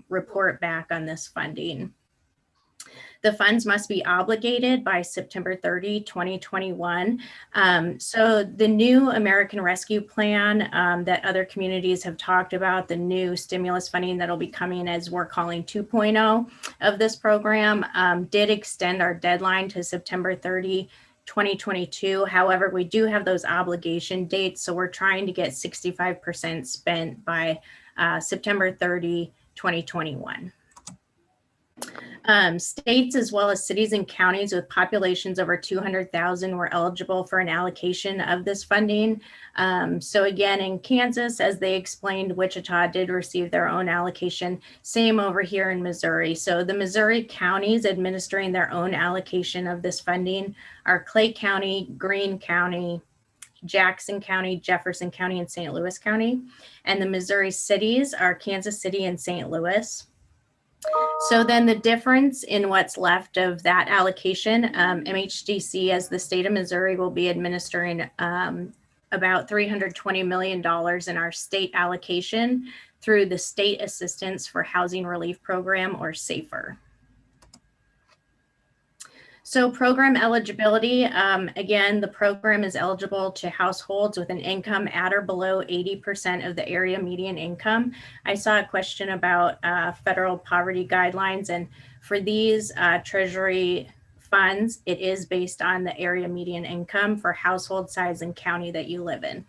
report back on this funding. The funds must be obligated by September 30, 2021. So the new American Rescue Plan that other communities have talked about, the new stimulus funding that'll be coming as we're calling 2.0 of this program, did extend our deadline to September 30, 2022. However, we do have those obligation dates. So we're trying to get 65% spent by September 30, 2021. States as well as cities and counties with populations over 200,000 were eligible for an allocation of this funding. So again, in Kansas, as they explained, Wichita did receive their own allocation. Same over here in Missouri. So the Missouri counties administering their own allocation of this funding are Clay County, Greene County, Jackson County, Jefferson County, and St. Louis County. And the Missouri cities are Kansas City and St. Louis. So then the difference in what's left of that allocation, MHDC as the state of Missouri will be administering about $320 million in our state allocation through the State Assistance for Housing Relief Program, or SAFER. So program eligibility, again, the program is eligible to households with an income at or below 80% of the area median income. I saw a question about federal poverty guidelines, and for these Treasury funds, it is based on the area median income for household size and county that you live in.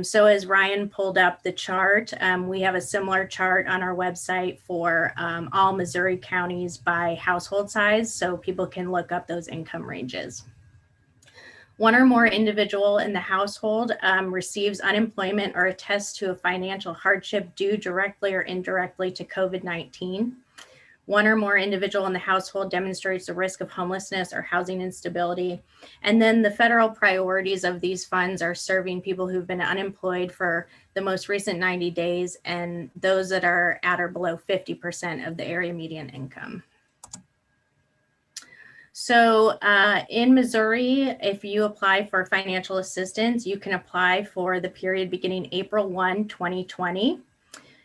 So as Ryan pulled up the chart, we have a similar chart on our website for all Missouri counties by household size, so people can look up those income ranges. One or more individual in the household receives unemployment or attests to a financial hardship due directly or indirectly to COVID-19. One or more individual in the household demonstrates a risk of homelessness or housing instability. And then the federal priorities of these funds are serving people who've been unemployed for the most recent 90 days and those that are at or below 50% of the area median income. So in Missouri, if you apply for financial assistance, you can apply for the period beginning April 1, 2020.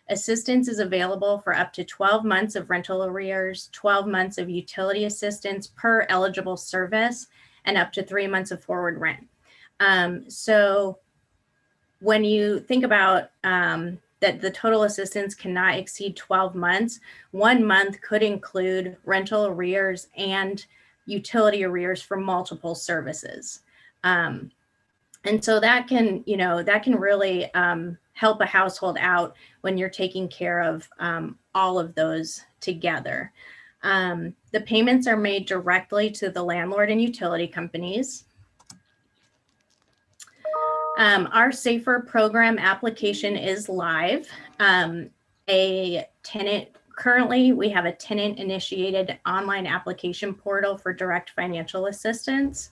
Assistance is available for up to 12 months of rental arrears, 12 months of utility assistance per eligible service, and up to 3 months of forward rent. So when you think about that the total assistance cannot exceed 12 months, 1 month could include rental arrears and utility arrears for multiple services. And so that can, that can really help a household out when you're taking care of all of those together. The payments are made directly to the landlord and utility companies. Our SAFER program application is live. Currently, we have a tenant-initiated online application portal for direct financial assistance.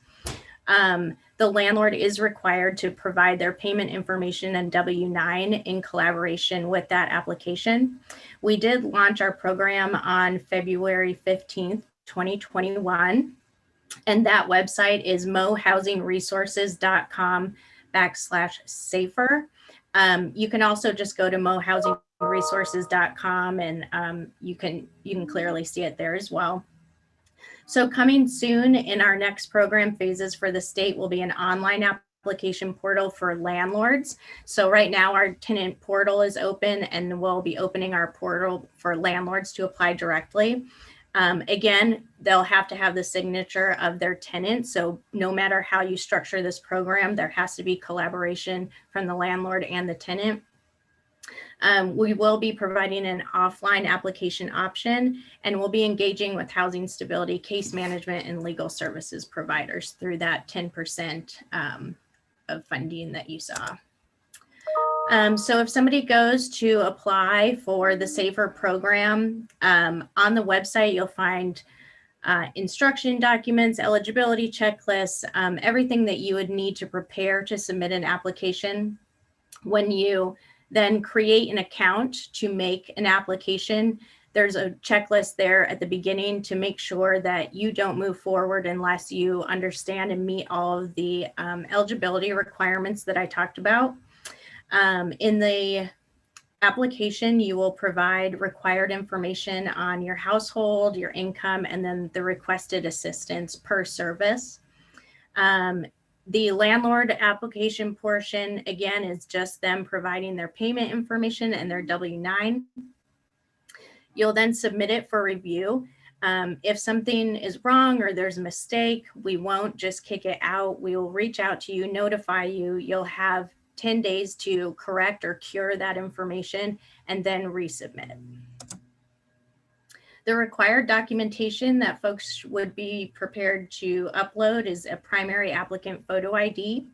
The landlord is required to provide their payment information and W-9 in collaboration with that application. We did launch our program on February 15th, 2021, and that website is mohousingresources.com/safer. You can also just go to mohousingresources.com and you can clearly see it there as well. So coming soon in our next program phases for the state will be an online application portal for landlords. So right now our tenant portal is open and we'll be opening our portal for landlords to apply directly. Again, they'll have to have the signature of their tenant. So no matter how you structure this program, there has to be collaboration from the landlord and the tenant. We will be providing an offline application option, and we'll be engaging with housing stability, case management, and legal services providers through that 10% of funding that you saw. So if somebody goes to apply for the SAFER program, on the website, you'll find instruction documents, eligibility checklists, everything that you would need to prepare to submit an application. When you then create an account to make an application, there's a checklist there at the beginning to make sure that you don't move forward unless you understand and meet all of the eligibility requirements that I talked about. In the application, you will provide required information on your household, your income, and then the requested assistance per service. The landlord application portion, again, is just them providing their payment information and their W-9. You'll then submit it for review. If something is wrong or there's a mistake, we won't just kick it out. We will reach out to you, notify you. You'll have 10 days to correct or cure that information and then resubmit. The required documentation that folks would be prepared to upload is a primary applicant photo ID,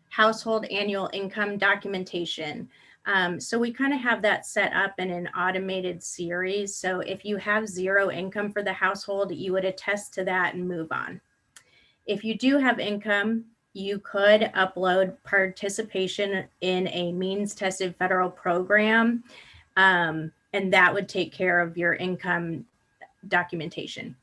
household annual income documentation. So we kind of have that set up in an automated series. So if you have zero income for the household, you would attest to that and move on. If you do have income, you could upload participation in a means tested federal program, and that would take care of your income documentation.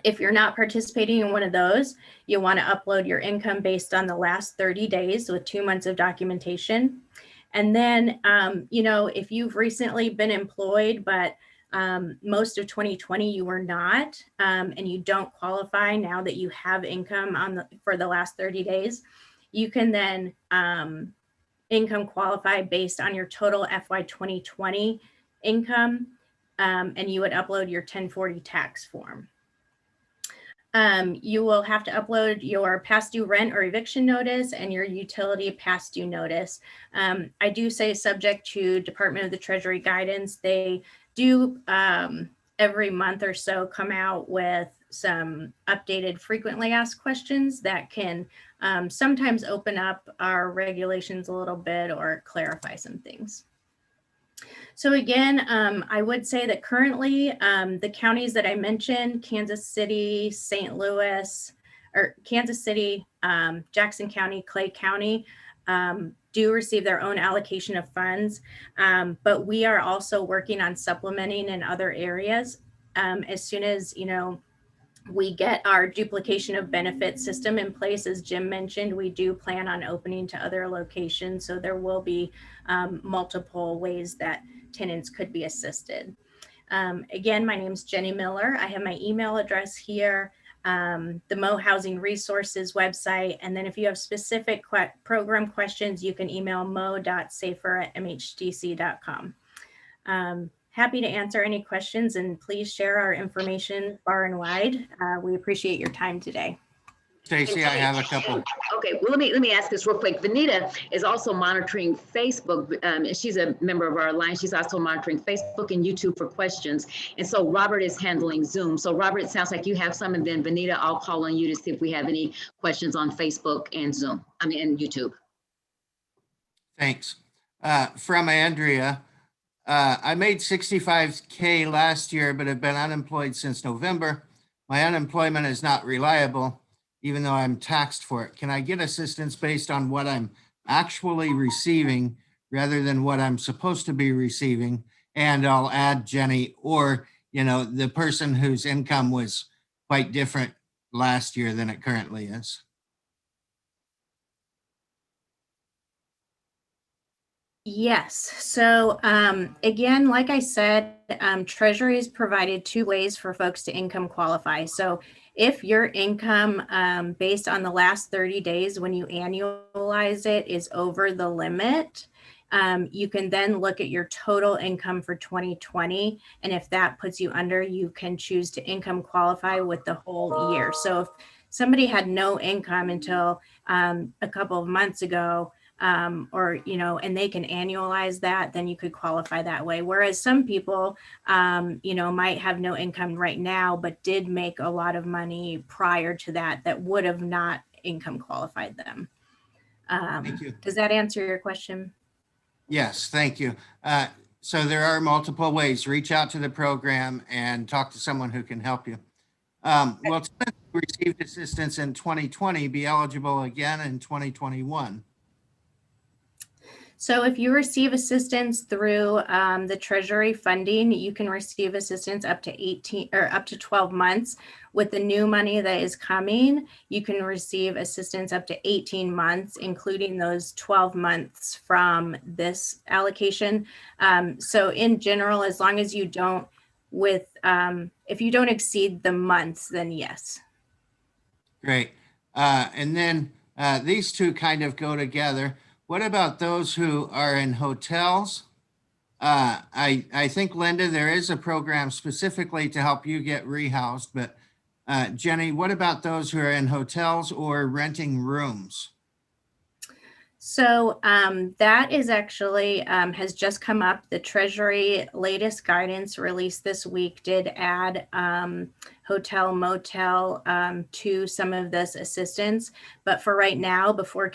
If you're not participating in one of those, you want to upload your income based on the last 30 days with 2 months of documentation. And then, you know, if you've recently been employed, but most of 2020 you were not, and you don't qualify now that you have income for the last 30 days, you can then income qualify based on your total FY 2020 income, and you would upload your 1040 tax form. You will have to upload your past due rent or eviction notice and your utility past due notice. I do say subject to Department of the Treasury guidance. They do every month or so come out with some updated frequently asked questions that can sometimes open up our regulations a little bit or clarify some things. So again, I would say that currently the counties that I mentioned, Kansas City, St. Louis, or Kansas City, Jackson County, Clay County, do receive their own allocation of funds, but we are also working on supplementing in other areas. As soon as, you know, we get our duplication of benefits system in place, as Jim mentioned, we do plan on opening to other locations. So there will be multiple ways that tenants could be assisted. Again, my name is Jenny Miller. I have my email address here, the Mo Housing Resources website. And then if you have specific program questions, you can email mo.safer@mhdc.com. Happy to answer any questions, and please share our information far and wide. We appreciate your time today.
Stacy, I have a couple.
Okay, well, let me ask this real quick. Vanita is also monitoring Facebook, and she's a member of our alliance. She's also monitoring Facebook and YouTube for questions. And so Robert is handling Zoom. So Robert, it sounds like you have some, and then Vanita, I'll call on you to see if we have any questions on Facebook and Zoom, and YouTube.
Thanks. From Andrea, I made $65K last year, but have been unemployed since November. My unemployment is not reliable, even though I'm taxed for it. Can I get assistance based on what I'm actually receiving rather than what I'm supposed to be receiving? And I'll add Jenny, or, you know, the person whose income was quite different last year than it currently is.
Yes. So again, like I said, Treasury has provided 2 ways for folks to income qualify. So if your income based on the last 30 days when you annualize it is over the limit, you can then look at your total income for 2020. And if that puts you under, you can choose to income qualify with the whole year. So if somebody had no income until a couple of months ago, or, you know, and they can annualize that, then you could qualify that way. Whereas some people, you know, might have no income right now, but did make a lot of money prior to that, that would have not income qualified them.
Thank you.
Does that answer your question?
Yes, thank you. So there are multiple ways. Reach out to the program and talk to someone who can help you. Will tenants who received assistance in 2020 be eligible again in 2021?
So if you receive assistance through the Treasury funding, you can receive assistance up to 18 or up to 12 months. With the new money that is coming, you can receive assistance up to 18 months, including those 12 months from this allocation. So in general, as long as you don't if you don't exceed the months, then yes.
Great. And then these two kind of go together. What about those who are in hotels? I think, Linda, there is a program specifically to help you get rehoused, but Jenny, what about those who are in hotels or renting rooms?
So that is actually has just come up. The Treasury latest guidance released this week did add hotel, motel to some of this assistance. But for right now, before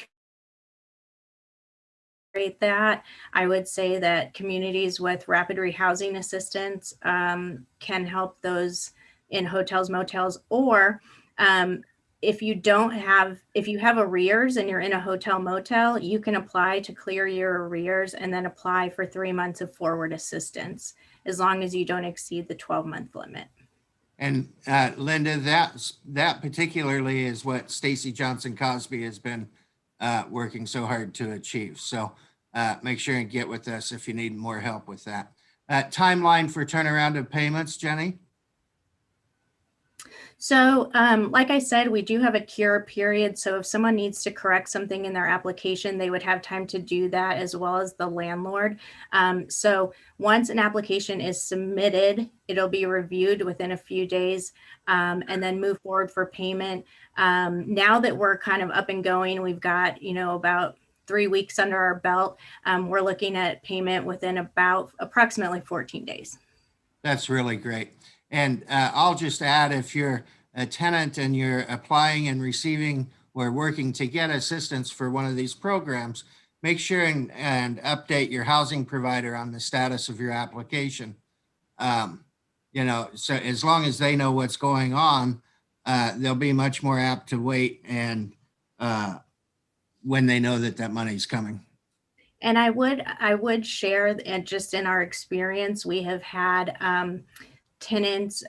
that, I would say that communities with rapid rehousing assistance can help those in hotels, motels, or if you have arrears and you're in a hotel, motel, you can apply to clear your arrears and then apply for 3 months of forward assistance, as long as you don't exceed the 12-month limit.
And Linda, that particularly is what Stacy Johnson Cosby has been working so hard to achieve. So make sure and get with us if you need more help with that. Timeline for turnaround of payments, Jenny?
So like I said, we do have a cure period. So if someone needs to correct something in their application, they would have time to do that, as well as the landlord. So once an application is submitted, it'll be reviewed within a few days and then move forward for payment. Now that we're kind of up and going, we've got, about 3 weeks under our belt. We're looking at payment within about approximately 14 days.
That's really great. And I'll just add, if you're a tenant and you're applying and receiving or working to get assistance for one of these programs, make sure and update your housing provider on the status of your application. So as long as they know what's going on, they'll be much more apt to wait and when they know that money's coming.
And I would share, and just in our experience, we have had tenants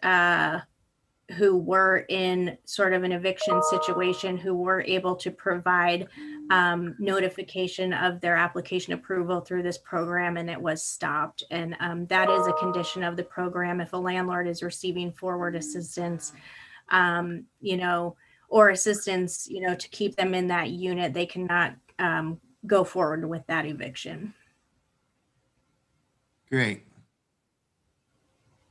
who were in sort of an eviction situation who were able to provide notification of their application approval through this program, and it was stopped. And that is a condition of the program. If a landlord is receiving forward assistance, or assistance, to keep them in that unit, they cannot go forward with that eviction.
Great.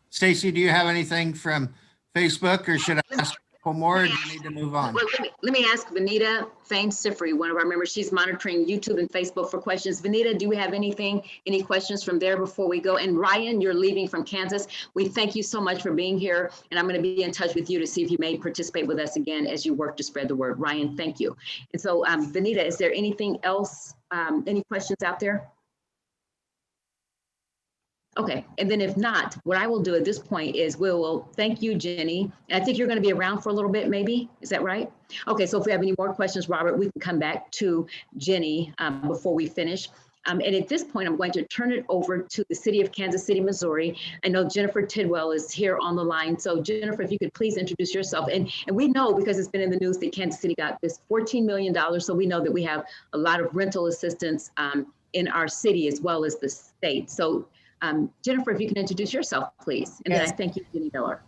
Stacy, do you have anything from Facebook, or should I ask a couple more, or do you need to move on?
Well, let me ask Vanita Fame-Sifri, one of our members. She's monitoring YouTube and Facebook for questions. Vanita, do we have any questions from there before we go? And Ryan, you're leaving from Kansas. We thank you so much for being here, and I'm going to be in touch with you to see if you may participate with us again as you work to spread the word. Ryan, thank you. And so, Vanita, is there anything else, any questions out there? Okay, and then if not, what I will do at this point is we will thank you, Jenny. And I think you're going to be around for a little bit, maybe. Is that right? Okay, so if we have any more questions, Robert, we can come back to Jenny before we finish. And at this point, I'm going to turn it over to the city of Kansas City, Missouri. I know Jennifer Tidwell is here on the line. So Jennifer, if you could please introduce yourself. And we know, because it's been in the news, that Kansas City got this $14 million. So we know that we have a lot of rental assistance in our city as well as the state. So Jennifer, if you can introduce yourself, please. And
Yes.
then I thank you, Jenny Miller.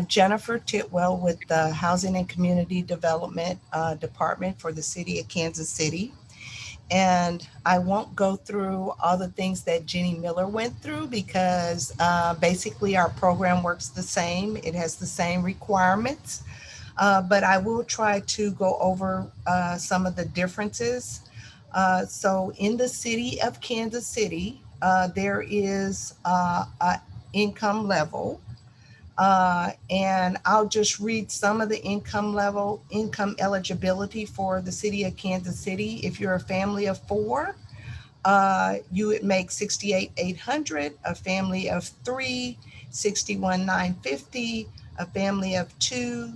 Jennifer Tidwell with the Housing and Community Development Department for the city of Kansas City. And I won't go through all the things that Jenny Miller went through, because basically our program works the same. It has the same requirements, but I will try to go over some of the differences. So in the city of Kansas City, there is an income level, and I'll just read some of the income eligibility for the city of Kansas City. If you're a family of 4, you would make 68,800, a family of 3, 61,950, a family of 2,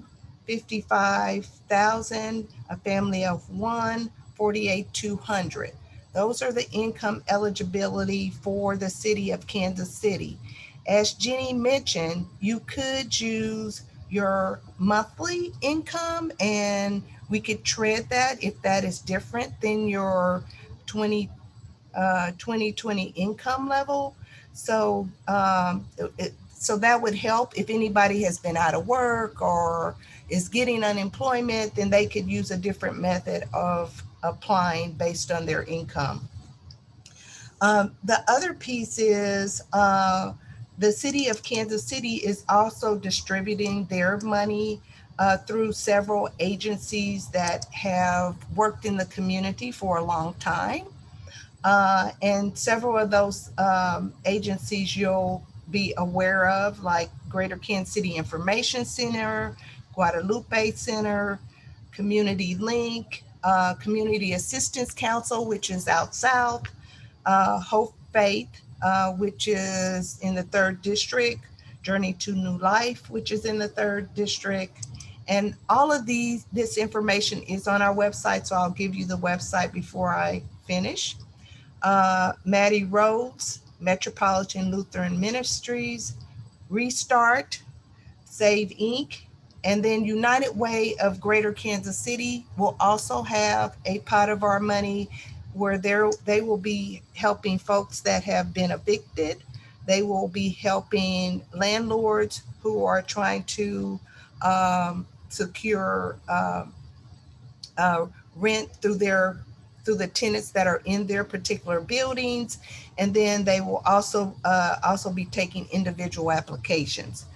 55,000, a family of 1, 48,200. Those are the income eligibility for the city of Kansas City. As Jenny mentioned, you could use your monthly income and we could tread that if that is different than your 2020 income level. So, so that would help if anybody has been out of work or is getting unemployment, then they could use a different method of applying based on their income. The other piece is the city of Kansas City is also distributing their money through several agencies that have worked in the community for a long time. And several of those agencies you'll be aware of, like Greater Kansas City Information Center, Guadalupe Center, Community Link, Community Assistance Council, which is out south, Hope Faith, which is in the 3rd District, Journey to New Life, which is in the 3rd District. And all of this information is on our website, so I'll give you the website before I finish. Maddie Rhodes, Metropolitan Lutheran Ministries, Restart, Save Inc., and then United Way of Greater Kansas City will also have a pot of our money where they will be helping folks that have been evicted. They will be helping landlords who are trying to secure rent through the tenants that are in their particular buildings. And then they will also be taking individual applications.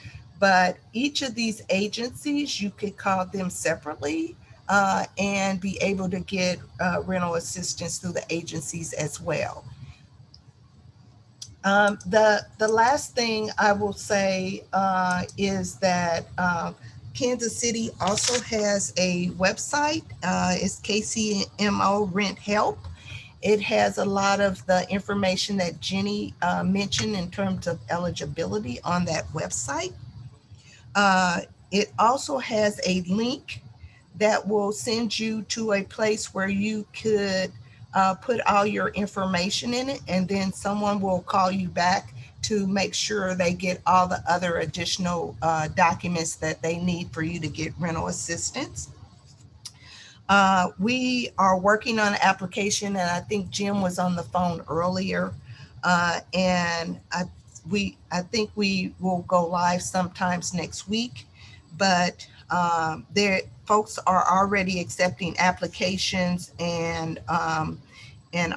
But each of these agencies, you could call them separately and be able to get rental assistance through the agencies as well. The last thing I will say is that Kansas City also has a website. It's KCMO Rent Help. It has a lot of the information that Jenny mentioned in terms of eligibility on that website. It also has a link that will send you to a place where you could put all your information in it, and then someone will call you back to make sure they get all the other additional documents that they need for you to get rental assistance. We are working on an application, and I think Jim was on the phone earlier, and I think we will go live sometimes next week, but folks are already accepting applications and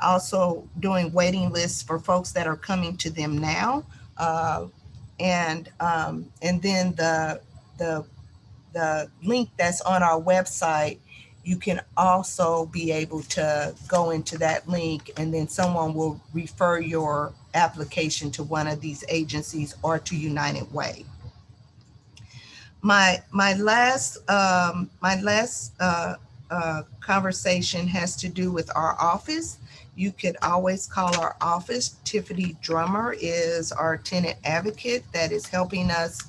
also doing waiting lists for folks that are coming to them now. And then the link that's on our website, you can also be able to go into that link, and then someone will refer your application to one of these agencies or to United Way. My last conversation has to do with our office. You could always call our office. Tiffany Drummer is our tenant advocate that is helping us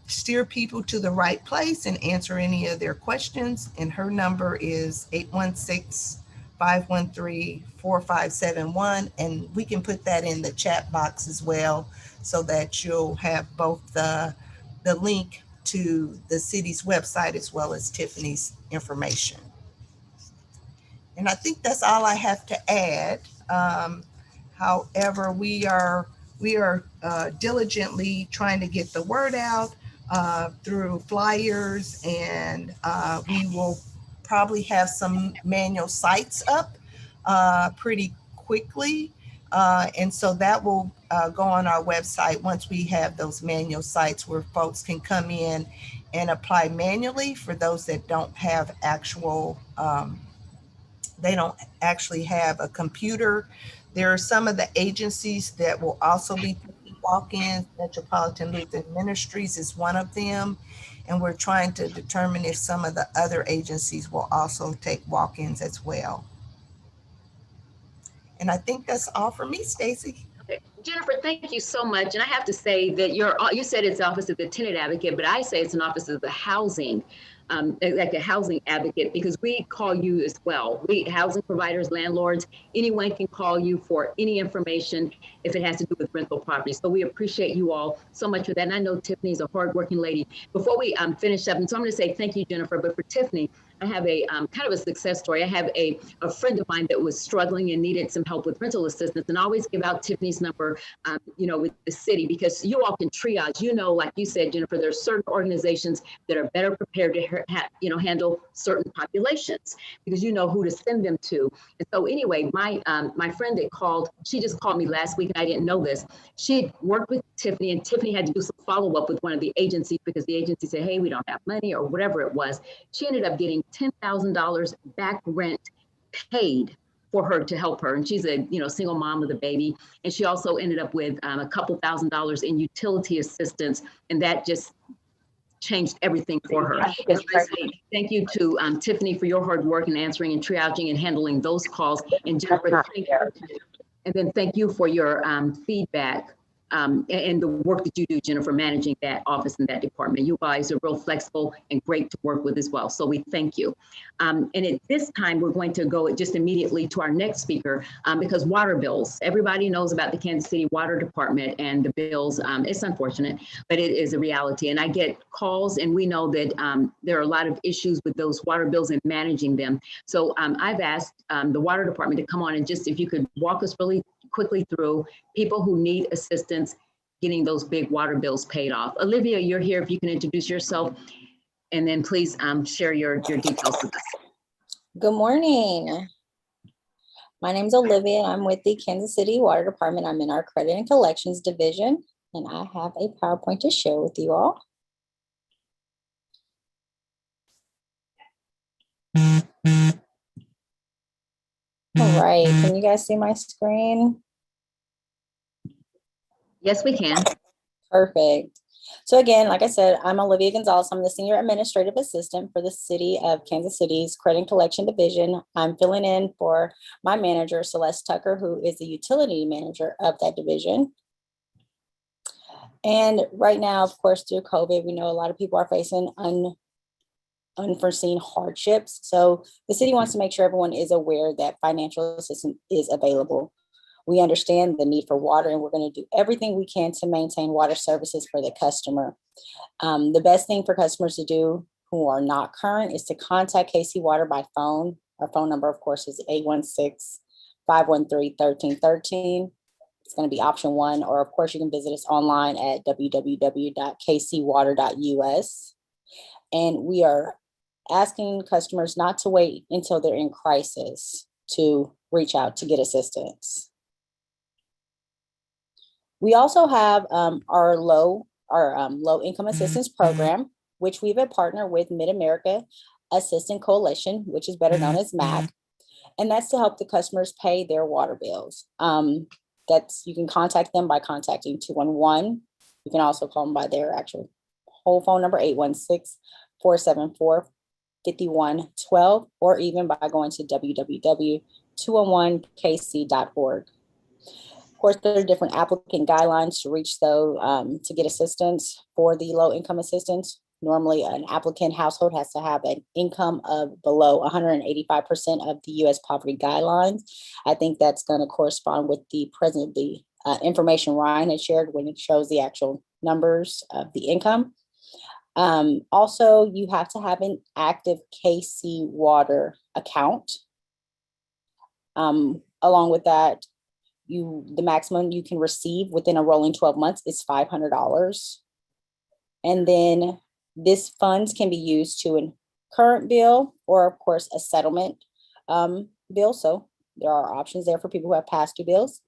steer people to the right place and answer any of their questions. And her number is 816-513-4571. And we can put that in the chat box as well, so that you'll have both the link to the city's website as well as Tiffany's information. And I think that's all I have to add. However, we are diligently trying to get the word out through flyers, and we will probably have some manual sites up pretty quickly. And so that will go on our website once we have those manual sites where folks can come in and apply manually for those that don't have actual, they don't actually have a computer. There are some of the agencies that will also be walk-ins. Metropolitan Lutheran Ministries is one of them. And we're trying to determine if some of the other agencies will also take walk-ins as well. And I think that's all for me, Stacy.
Okay. Jennifer, thank you so much. And I have to say that you said it's the Office of the Tenant Advocate, but I say it's an Office of the Housing, like a housing advocate, because we call you as well. We housing providers, landlords, anyone can call you for any information if it has to do with rental property. So we appreciate you all so much for that. And I know Tiffany's a hardworking lady. Before we finish up, and so I'm going to say thank you, Jennifer, but for Tiffany, I have a kind of a success story. I have a friend of mine that was struggling and needed some help with rental assistance, and I always give out Tiffany's number, with the city, because you all can triage. Like you said, Jennifer, there's certain organizations that are better prepared to handle certain populations, because you know who to send them to. And so anyway, my friend that called, she just called me last week, and I didn't know this. She had worked with Tiffany, and Tiffany had to do some follow-up with one of the agencies because the agency said, hey, we don't have money, or whatever it was. She ended up getting $10,000 back rent paid for her to help her. And she's a single mom with a baby. And she also ended up with a couple $1,000s in utility assistance. And that just changed everything for her. And so I say thank you to Tiffany for your hard work in answering and triaging and handling those calls. And Jennifer, thank you. And then thank you for your feedback and the work that you do, Jennifer, managing that office and that department. You guys are real flexible and great to work with as well. So we thank you. And at this time, we're going to go just immediately to our next speaker because water bills. Everybody knows about the Kansas City Water Department and the bills. It's unfortunate, but it is a reality. And I get calls, and we know that there are a lot of issues with those water bills and managing them. So I've asked the Water Department to come on and just, if you could walk us really quickly through people who need assistance getting those big water bills paid off. Olivia, you're here. If you can introduce yourself, and then please share your details with us.
Good morning. My name is Olivia, and I'm with the Kansas City Water Department. I'm in our Credit and Collections Division, and I have a PowerPoint to share with you all. All right, can you guys see my screen?
Yes, we can.
Perfect. So again, like I said, I'm Olivia Gonzalez. I'm the Senior Administrative Assistant for the City of Kansas City's Credit and Collection Division. I'm filling in for my manager, Celeste Tucker, who is the Utility Manager of that division. And right now, of course, through COVID, we know a lot of people are facing unforeseen hardships. So the city wants to make sure everyone is aware that financial assistance is available. We understand the need for water, and we're going to do everything we can to maintain water services for the customer. The best thing for customers to do who are not current is to contact KC Water by phone. Our phone number, of course, is 816-513-1313. It's going to be option 1, or of course, you can visit us online at www.kcwater.us. And we are asking customers not to wait until they're in crisis to reach out to get assistance. We also have our low income assistance program, which we've a partner with Mid-America Assistance Coalition, which is better known as MAC, and that's to help the customers pay their water bills. You can contact them by contacting 211. You can also call them by their actual whole phone number, 816-474-5112, or even by going to www.211kc.org. Of course, there are different applicant guidelines to reach to get assistance for the low income assistance. Normally, an applicant household has to have an income of below 185% of the U.S. poverty guidelines. I think that's going to correspond with the information Ryan had shared when it shows the actual numbers of the income. Also, you have to have an active KC Water account. Along with that, the maximum you can receive within a rolling 12 months is $500. And then this funds can be used to a current bill or, of course, a settlement bill. So there are options there for people who have past due bills.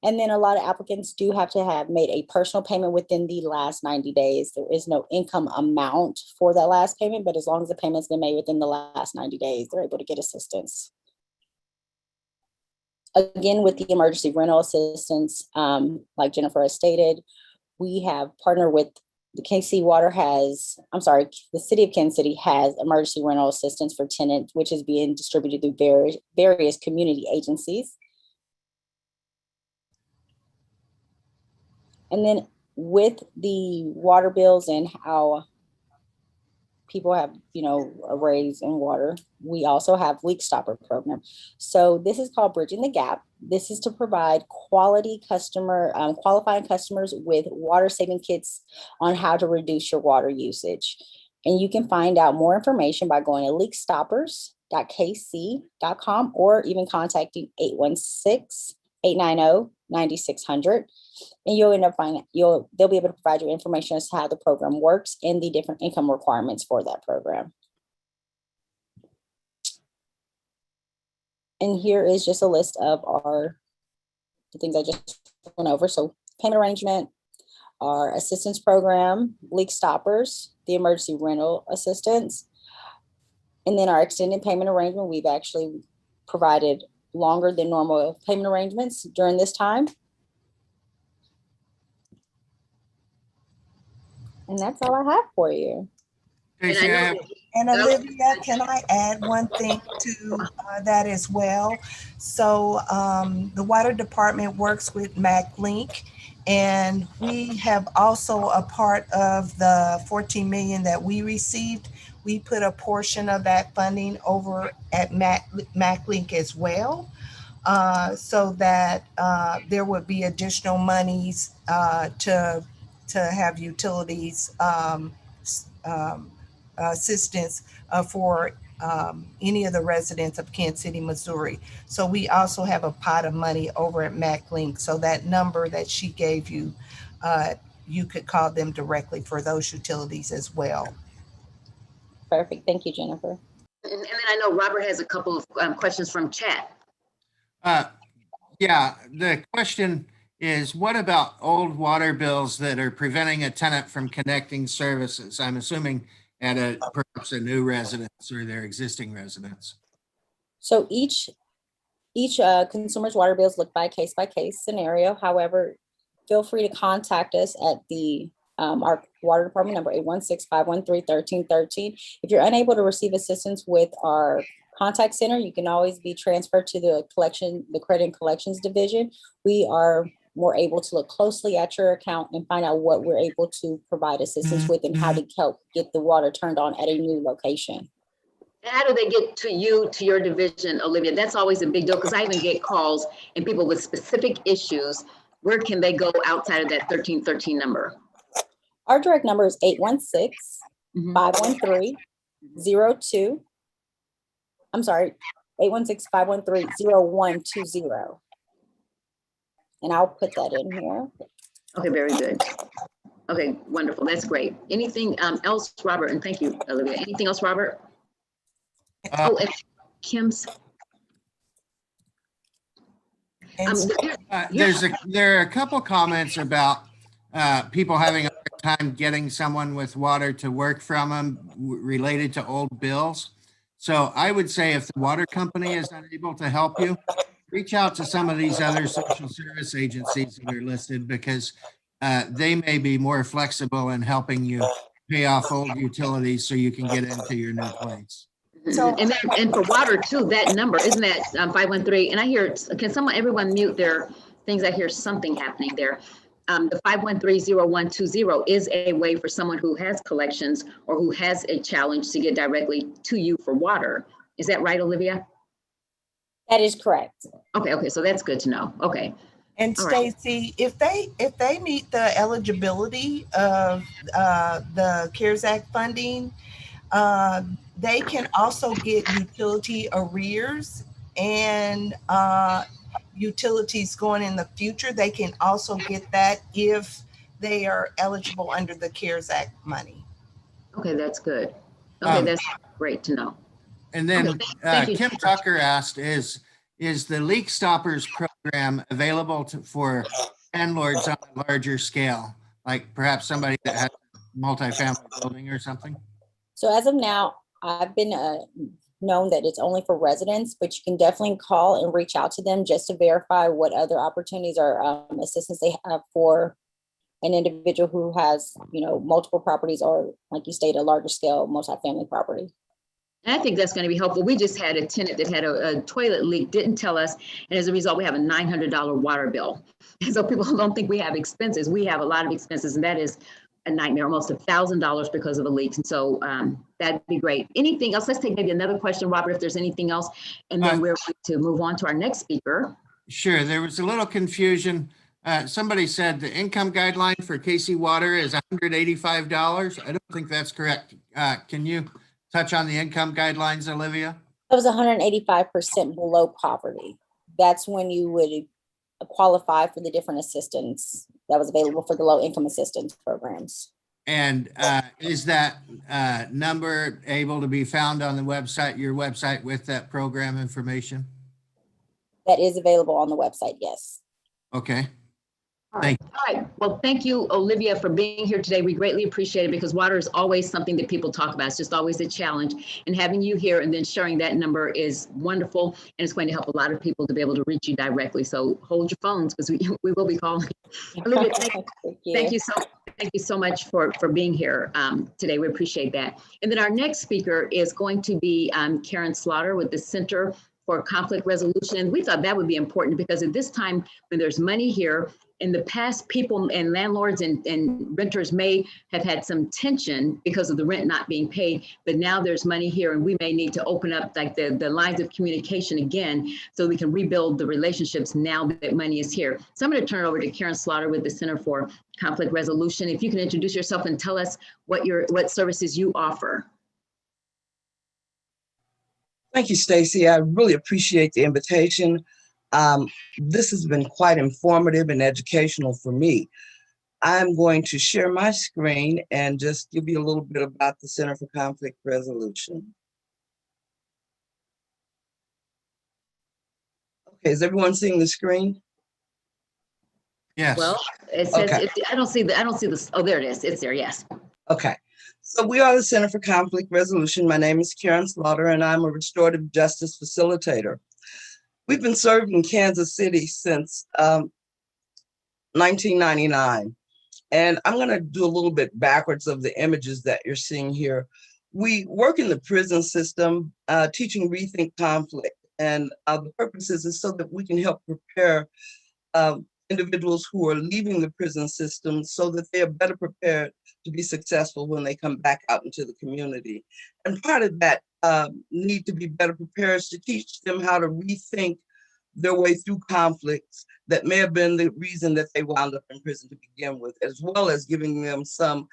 And then a lot of applicants do have to have made a personal payment within the last 90 days. There is no income amount for that last payment, but as long as the payment's been made within the last 90 days, they're able to get assistance. Again, with the emergency rental assistance, like Jennifer has stated, we have partnered with the City of Kansas City has emergency rental assistance for tenants, which is being distributed through various community agencies.
And then with the water bills and how people have, a raise in water, we also have leak stopper program. So this is called Bridging the Gap. This is to provide qualifying customers with water saving kits on how to reduce your water usage. And you can find out more information by going to leakstoppers.kc.com or even contacting 816-890-9600. And you'll end up they'll be able to provide you information as to how the program works and the different income requirements for that program. And here is just a list of the things I just went over. So payment arrangement, our assistance program, leak stoppers, the emergency rental assistance, and then our extended payment arrangement. We've actually provided longer than normal payment arrangements during this time. And that's all I have for you.
And Olivia, can I add one thing to that as well? So the water department works with MacLink, and we have also a part of the 14 million that we received. We put a portion of that funding over at MacLink as well, so that there would be additional monies to have utilities assistance for any of the residents of Kansas City, Missouri. So we also have a pot of money over at MacLink. So that number that she gave you, you could call them directly for those utilities as well.
Perfect. Thank you, Jennifer.
And then I know Robert has a couple of questions from chat.
Yeah, the question is, what about old water bills that are preventing a tenant from connecting services? I'm assuming at perhaps a new residence or their existing residence.
So each consumer's water bills look by case scenario. However, feel free to contact us at our water department number 816-513-1313. If you're unable to receive assistance with our contact center, you can always be transferred to the credit and collections division. We are more able to look closely at your account and find out what we're able to provide assistance with and how to help get the water turned on at a new location.
And how do they get to you, to your division, Olivia? That's always a big deal, because I even get calls and people with specific issues. Where can they go outside of that 1313 number?
Our direct number is 816-513-02. I'm sorry, 816-513-0120. And I'll put that in here.
Okay, very good. Okay, wonderful. That's great. Anything else, Robert? And thank you, Olivia. Anything else, Robert? And Kim's.
There are a couple comments about people having a hard time getting someone with water to work from them related to old bills. So I would say if the water company is unable to help you, reach out to some of these other social service agencies that are listed, because they may be more flexible in helping you pay off old utilities so you can get into your new place.
So, and for water too, that number, isn't that 513? And I hear, everyone mute their things? I hear something happening there. The 513-0120 is a way for someone who has collections or who has a challenge to get directly to you for water. Is that right, Olivia?
That is correct.
Okay, so that's good to know. Okay.
And Stacy, if they meet the eligibility of the CARES Act funding, they can also get utility arrears and utilities going in the future. They can also get that if they are eligible under the CARES Act money.
Okay, that's good. Okay, that's great to know.
And then Kim Tucker asked, is the Leak Stoppers program available for landlords on a larger scale, like perhaps somebody that has a multifamily building or something?
So as of now, I've been known that it's only for residents, but you can definitely call and reach out to them just to verify what other opportunities or assistance they have for an individual who has, multiple properties or, like you stated, a larger scale multifamily property.
And I think that's going to be helpful. We just had a tenant that had a toilet leak, didn't tell us. And as a result, we have a $900 water bill. And so people don't think we have expenses. We have a lot of expenses, and that is a nightmare, almost $1,000 because of the leaks. And so that'd be great. Anything else? Let's take maybe another question, Robert, if there's anything else. And then we're going to move on to our next speaker.
Sure, there was a little confusion. Somebody said the income guideline for KC Water is $185. I don't think that's correct. Can you touch on the income guidelines, Olivia?
It was 185% below poverty. That's when you would qualify for the different assistance that was available for the low income assistance programs.
And is that number able to be found on the website, your website, with that program information?
That is available on the website, yes.
Okay.
All right. All right. Well, thank you, Olivia, for being here today. We greatly appreciate it because water is always something that people talk about. It's just always a challenge. And having you here and then sharing that number is wonderful. And it's going to help a lot of people to be able to reach you directly. So hold your phones because we will be calling. Olivia, thank you so much for being here today. We appreciate that. And then our next speaker is going to be Karen Slaughter with the Center for Conflict Resolution. And we thought that would be important because at this time when there's money here, in the past, people and landlords and renters may have had some tension because of the rent not being paid, but now there's money here and we may need to open up like the lines of communication again so we can rebuild the relationships now that money is here. So I'm going to turn it over to Karen Slaughter with the Center for Conflict Resolution. If you can introduce yourself and tell us what services you offer.
Thank you, Stacy. I really appreciate the invitation. This has been quite informative and educational for me. I'm going to share my screen and just give you a little bit about the Center for Conflict Resolution. Okay, is everyone seeing the screen?
Yes.
Well, it says, I don't see this. Oh, there it is. It's there. Yes.
Okay. So we are the Center for Conflict Resolution. My name is Karen Slaughter, and I'm a restorative justice facilitator. We've been serving Kansas City since 1999. And I'm going to do a little bit backwards of the images that you're seeing here. We work in the prison system, teaching Rethink Conflict. And the purpose is so that we can help prepare individuals who are leaving the prison system so that they are better prepared to be successful when they come back out into the community. And part of that need to be better prepared is to teach them how to rethink their way through conflicts that may have been the reason that they wound up in prison to begin with, as well as giving them some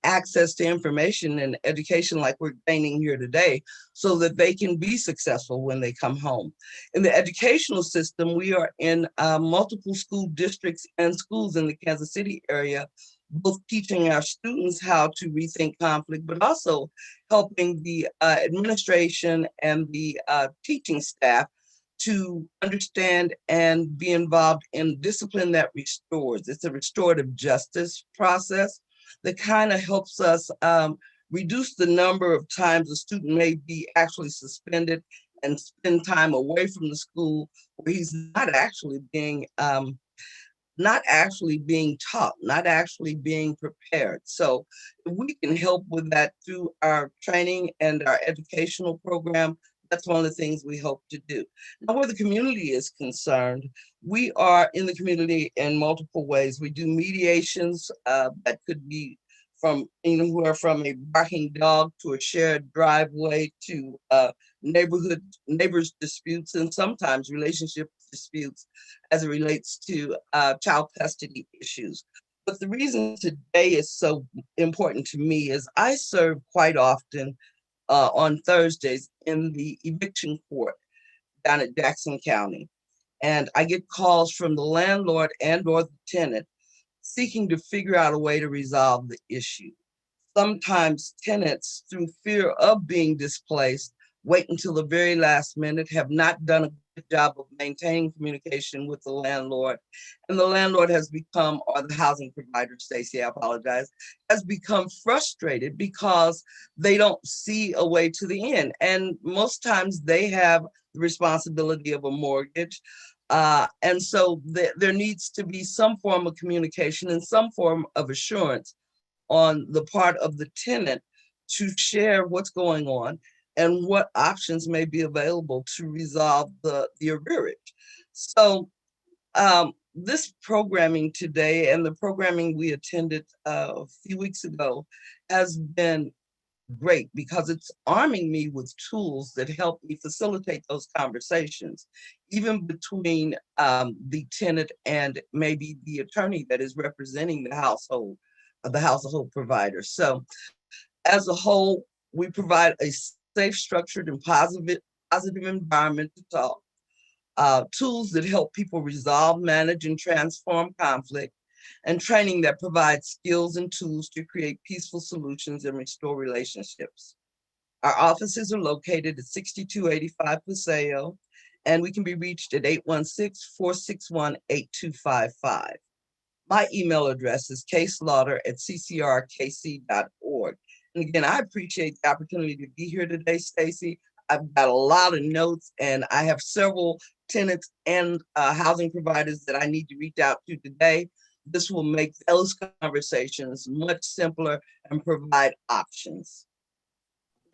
access to information and education like we're gaining here today so that they can be successful when they come home. In the educational system, we are in multiple school districts and schools in the Kansas City area, both teaching our students how to rethink conflict, but also helping the administration and the teaching staff to understand and be involved in discipline that restores. It's a restorative justice process that kind of helps us reduce the number of times a student may be actually suspended and spend time away from the school where he's not actually being taught, not actually being prepared. So if we can help with that through our training and our educational program, that's one of the things we hope to do. Now, where the community is concerned, we are in the community in multiple ways. We do mediations that could be from anywhere from a barking dog to a shared driveway to neighbors disputes, and sometimes relationship disputes as it relates to child custody issues. But the reason today is so important to me is I serve quite often on Thursdays in the eviction court down at Jackson County. And I get calls from the landlord and or the tenant seeking to figure out a way to resolve the issue. Sometimes tenants, through fear of being displaced, wait until the very last minute, have not done a good job of maintaining communication with the landlord. And the landlord has become, or the housing provider, Stacey, I apologize, has become frustrated because they don't see a way to the end. And most times they have the responsibility of a mortgage. And so there needs to be some form of communication and some form of assurance on the part of the tenant to share what's going on and what options may be available to resolve the arrearage. So this programming today and the programming we attended a few weeks ago has been great because it's arming me with tools that help me facilitate those conversations, even between the tenant and maybe the attorney that is representing the household provider. So as a whole, we provide a safe, structured, and positive environment to talk. Tools that help people resolve, manage, and transform conflict, and training that provides skills and tools to create peaceful solutions and restore relationships. Our offices are located at 6285 Paseo, and we can be reached at 816-461-8255. My email address is kslaughter@ccrkc.org. And again, I appreciate the opportunity to be here today, Stacy. I've got a lot of notes, and I have several tenants and housing providers that I need to reach out to today. This will make those conversations much simpler and provide options.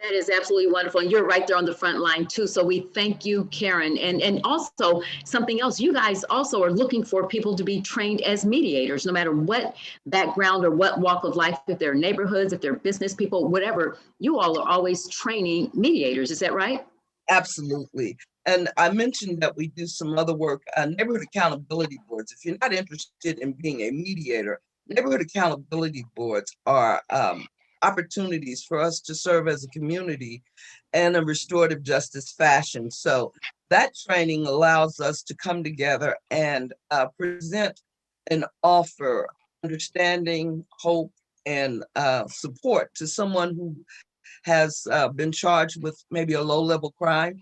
That is absolutely wonderful. And you're right there on the front line too. So we thank you, Karen. And also something else, you guys also are looking for people to be trained as mediators, no matter what background or what walk of life, if they're neighborhoods, if they're business people, whatever, you all are always training mediators. Is that right?
Absolutely. And I mentioned that we do some other work, neighborhood accountability boards. If you're not interested in being a mediator, neighborhood accountability boards are opportunities for us to serve as a community in a restorative justice fashion. So that training allows us to come together and present and offer understanding, hope, and support to someone who has been charged with maybe a low-level crime,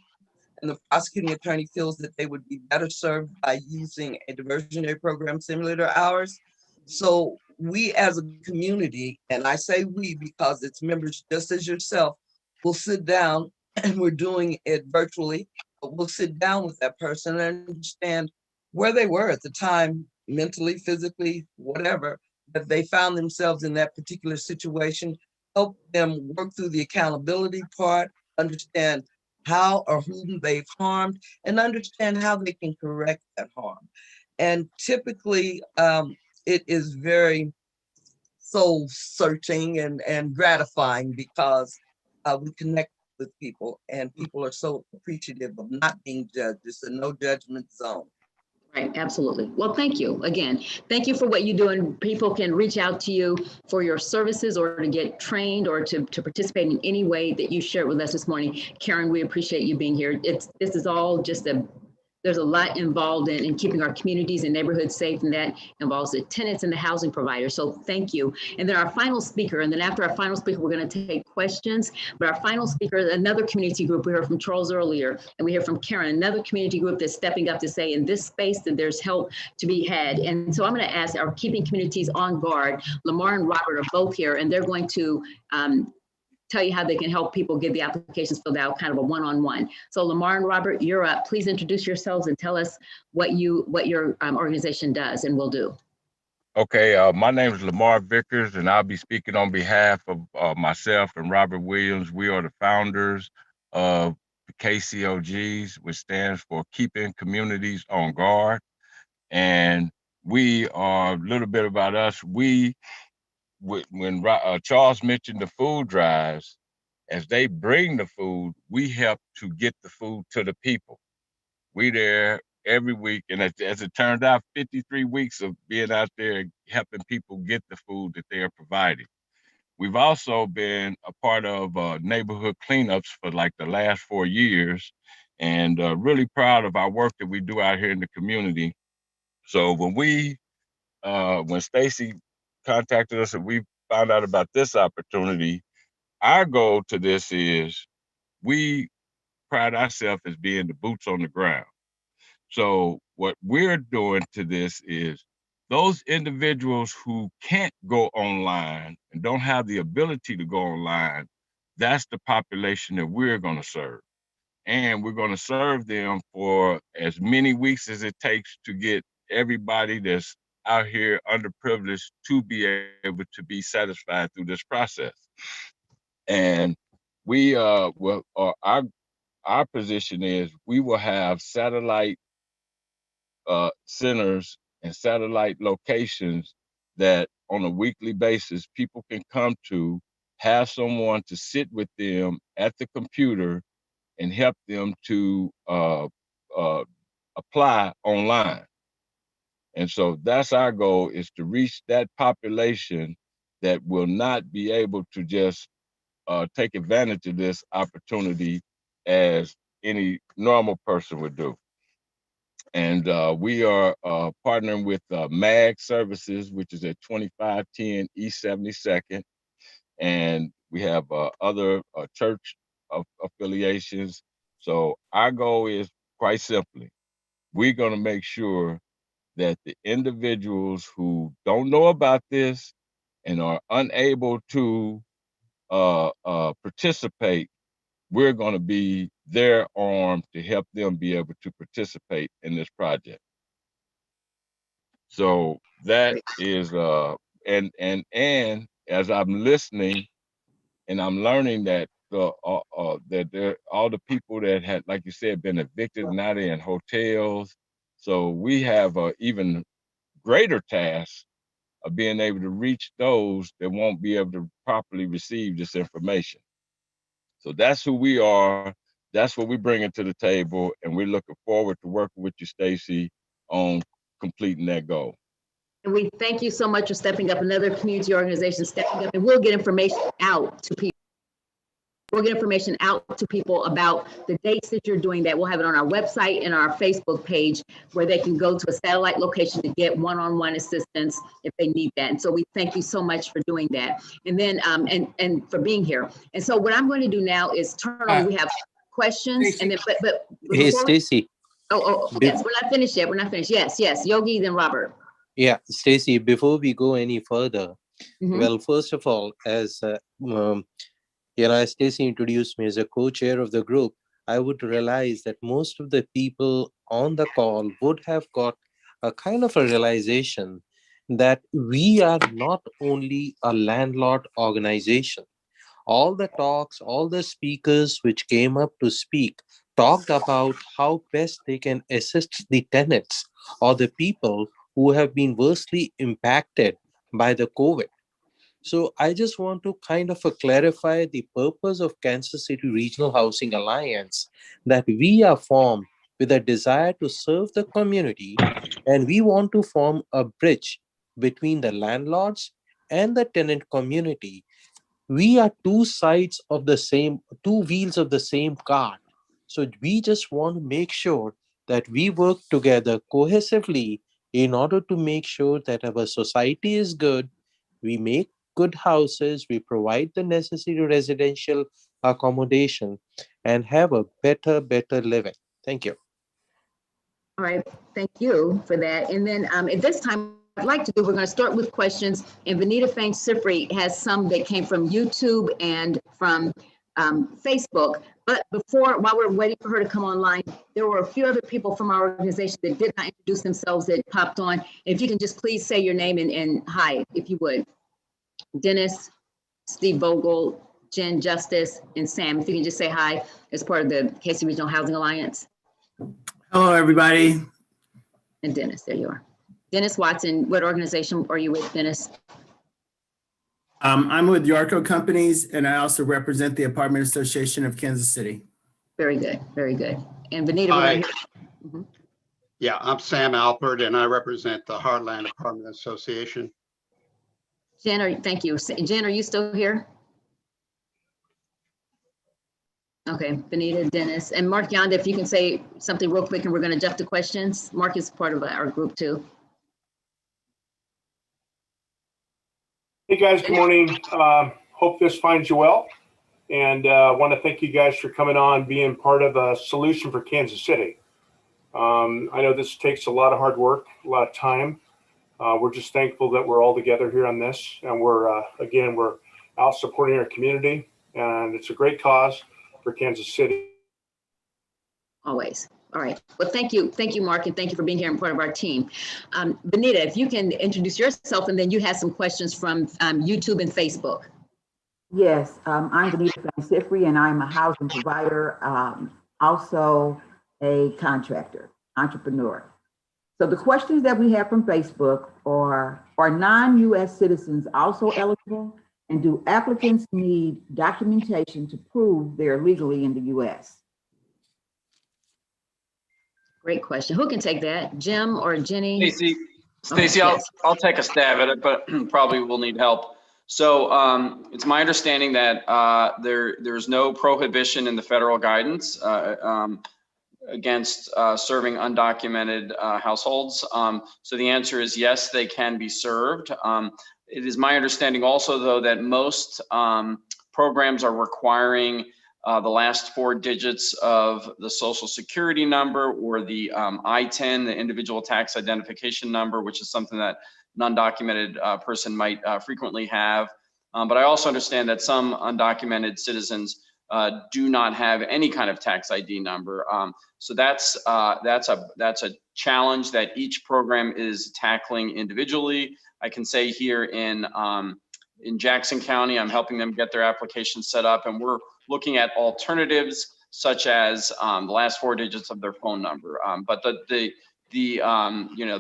and the prosecuting attorney feels that they would be better served by using a diversionary program similar to ours. So we as a community, and I say we because it's members just as yourself, will sit down, and we're doing it virtually, but we'll sit down with that person and understand where they were at the time, mentally, physically, whatever, that they found themselves in that particular situation, help them work through the accountability part, understand how or whom they've harmed, and understand how they can correct that harm. And typically, it is very soul searching and gratifying because we connect with people, and people are so appreciative of not being judged. It's a no judgment zone.
Right, absolutely. Well, thank you again. Thank you for what you do, and people can reach out to you for your services or to get trained or to participate in any way that you shared with us this morning. Karen, we appreciate you being here. This is all just there's a lot involved in keeping our communities and neighborhoods safe, and that involves the tenants and the housing providers. So thank you. And then our final speaker, and then after our final speaker, we're going to take questions. But our final speaker, another community group, we heard from Charles earlier, and we hear from Karen, another community group that's stepping up to say in this space that there's help to be had. And so I'm going to ask our Keeping Communities on Guard, Lamar and Robert are both here, and they're going to tell you how they can help people get the applications filled out, kind of a one-on-one. So Lamar and Robert, you're up. Please introduce yourselves and tell us what your organization does and will do.
Okay, my name is Lamar Vickers, and I'll be speaking on behalf of myself and Robert Williams. We are the founders of the KCOGs, which stands for Keeping Communities on Guard. And we are a little bit about us. When Charles mentioned the food drives, as they bring the food, we help to get the food to the people. We there every week, and as it turned out, 53 weeks of being out there helping people get the food that they are providing. We've also been a part of neighborhood cleanups for like the last 4 years, and really proud of our work that we do out here in the community. So when Stacy contacted us and we found out about this opportunity, our goal to this is we pride ourselves as being the boots on the ground. So what we're doing to this is those individuals who can't go online and don't have the ability to go online, that's the population that we're going to serve. And we're going to serve them for as many weeks as it takes to get everybody that's out here underprivileged to be able to be satisfied through this process. And we will, or our position is we will have satellite centers and satellite locations that on a weekly basis people can come to, have someone to sit with them at the computer and help them to apply online. And so that's our goal, is to reach that population that will not be able to just take advantage of this opportunity as any normal person would do. And we are partnering with MAG Services, which is at 2510 East 72nd. And we have other church affiliations. So our goal is quite simply, we're going to make sure that the individuals who don't know about this and are unable to participate, we're going to be their arm to help them be able to participate in this project. So that is and as I'm listening and I'm learning that that there all the people that had, like you said, been evicted, now they're in hotels. So we have a even greater task of being able to reach those that won't be able to properly receive this information. So that's who we are. That's what we bring to the table, and we're looking forward to working with you, Stacy, on completing that goal.
And we thank you so much for stepping up, another community organization stepping up, and we'll get information out to people. We'll get information out to people about the dates that you're doing that. We'll have it on our website and our Facebook page where they can go to a satellite location to get one-on-one assistance if they need that. And so we thank you so much for doing that. And then, and for being here. And so what I'm going to do now is turn on, we have questions and then, but
Hey, Stacy.
Yes, we're not finished yet. We're not finished. Yes, Yogi, then Robert.
Yeah, Stacy, before we go any further, well, first of all, as Stacy introduced me as a co-chair of the group, I would realize that most of the people on the call would have got a kind of a realization that we are not only a landlord organization. All the talks, all the speakers which came up to speak talked about how best they can assist the tenants or the people who have been worstly impacted by the COVID. So I just want to kind of clarify the purpose of Kansas City Regional Housing Alliance, that we are formed with a desire to serve the community, and we want to form a bridge between the landlords and the tenant community. We are two sides of the same, two wheels of the same car. So we just want to make sure that we work together cohesively in order to make sure that our society is good. We make good houses, we provide the necessary residential accommodation, and have a better living. Thank you.
All right, thank you for that. And then at this time, I'd like to do, we're going to start with questions, and Vanita Fang Sifri has some that came from YouTube and from Facebook. But while we're waiting for her to come online, there were a few other people from our organization that did not introduce themselves that popped on. If you can just please say your name and hi, if you would. Dennis, Steve Vogel, Jen Justice, and Sam, if you can just say hi as part of the KC Regional Housing Alliance.
Hello, everybody.
And Dennis, there you are. Dennis Watson, what organization are you with, Dennis?
I'm with Yarko Companies, and I also represent the Apartment Association of Kansas City.
Very good, very good. And Vanita,
Hi. Yeah, I'm Sam Alpert, and I represent the Heartland Apartment Association.
Jen, thank you. Jen, are you still here? Okay, Vanita, Dennis, and Mark Yonda, if you can say something real quick and we're going to jump to questions. Mark is part of our group too.
Hey guys, good morning. Hope this finds you well. And want to thank you guys for coming on, being part of a solution for Kansas City. I know this takes a lot of hard work, a lot of time. We're just thankful that we're all together here on this, and we're out supporting our community, and it's a great cause for Kansas City.
Always. All right. Well, thank you, Mark, and thank you for being here and part of our team. Vanita, if you can introduce yourself, and then you have some questions from YouTube and Facebook.
Yes, I'm Denise Van Sifry, and I'm a housing provider, also a contractor, entrepreneur. So the questions that we have from Facebook are non-US citizens also eligible? And do applicants need documentation to prove they're legally in the US?
Great question. Who can take that? Jim or Jenny?
Stacy, I'll take a stab at it, but probably will need help. So it's my understanding that there's no prohibition in the federal guidance against serving undocumented households. So the answer is yes, they can be served. It is my understanding also, though, that most programs are requiring the last 4 digits of the social security number or the ITIN, the individual tax identification number, which is something that an undocumented person might frequently have. But I also understand that some undocumented citizens do not have any kind of tax ID number. So that's a challenge that each program is tackling individually. I can say here in Jackson County, I'm helping them get their application set up, and we're looking at alternatives such as the last 4 digits of their phone number. But the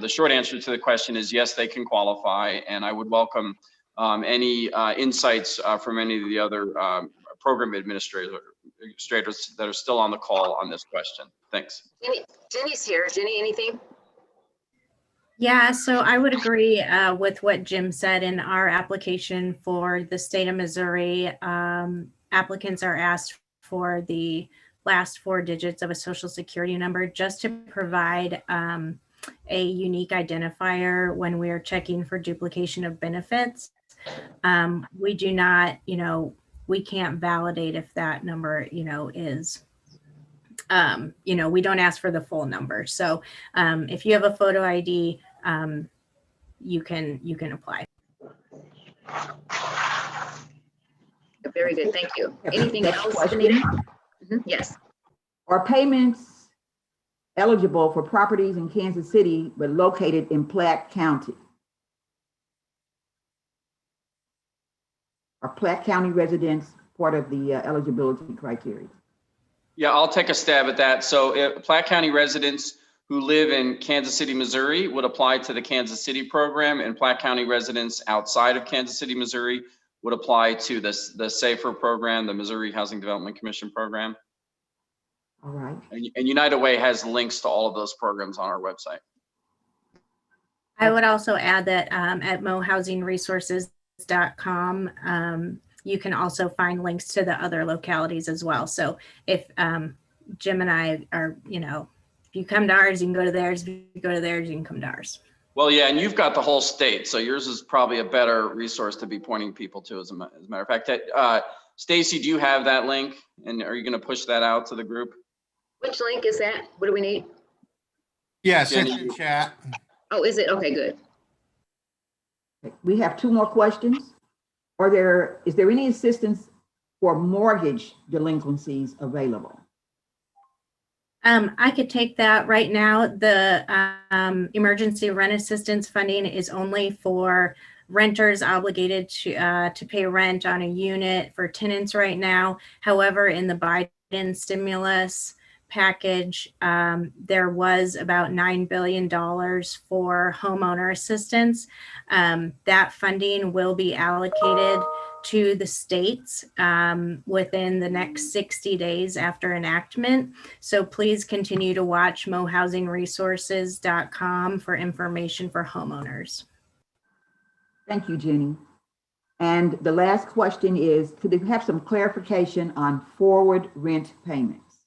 short answer to the question is yes, they can qualify, and I would welcome any insights from any of the other program administrators that are still on the call on this question. Thanks.
Jenny's here. Jenny, anything?
Yeah, so I would agree with what Jim said. In our application for the state of Missouri, applicants are asked for the last 4 digits of a social security number just to provide a unique identifier when we are checking for duplication of benefits. We do not, we can't validate if that number, is, we don't ask for the full number. So if you have a photo ID, you can apply.
Very good, thank you. Anything
Next
else,
question.
Anita? Yes.
Are payments eligible for properties in Kansas City but located in Platte County? Are Platte County residents part of the eligibility criteria?
Yeah, I'll take a stab at that. So Platte County residents who live in Kansas City, Missouri would apply to the Kansas City program, and Platte County residents outside of Kansas City, Missouri would apply to the SAFER program, the Missouri Housing Development Commission program.
All right.
And United Way has links to all of those programs on our website.
I would also add that at mohousingresources.com, you can also find links to the other localities as well. So if Jim and I are, if you come to ours, you can go to theirs. If you go to theirs, you can come to ours.
Well, yeah, and you've got the whole state, so yours is probably a better resource to be pointing people to. As a matter of fact, Stacy, do you have that link, and are you going to push that out to the group?
Which link is that? What do we need?
Yes, it's in chat.
Oh, is it? Okay, good.
We have 2 more questions. Is there any assistance for mortgage delinquencies available?
I could take that right now. The emergency rent assistance funding is only for renters obligated to pay rent on a unit for tenants right now. However, in the Biden stimulus package, there was about $9 billion for homeowner assistance. That funding will be allocated to the states within the next 60 days after enactment. So please continue to watch mohousingresources.com for information for homeowners.
Thank you, Jenny. And the last question is, could you have some clarification on forward rent payments?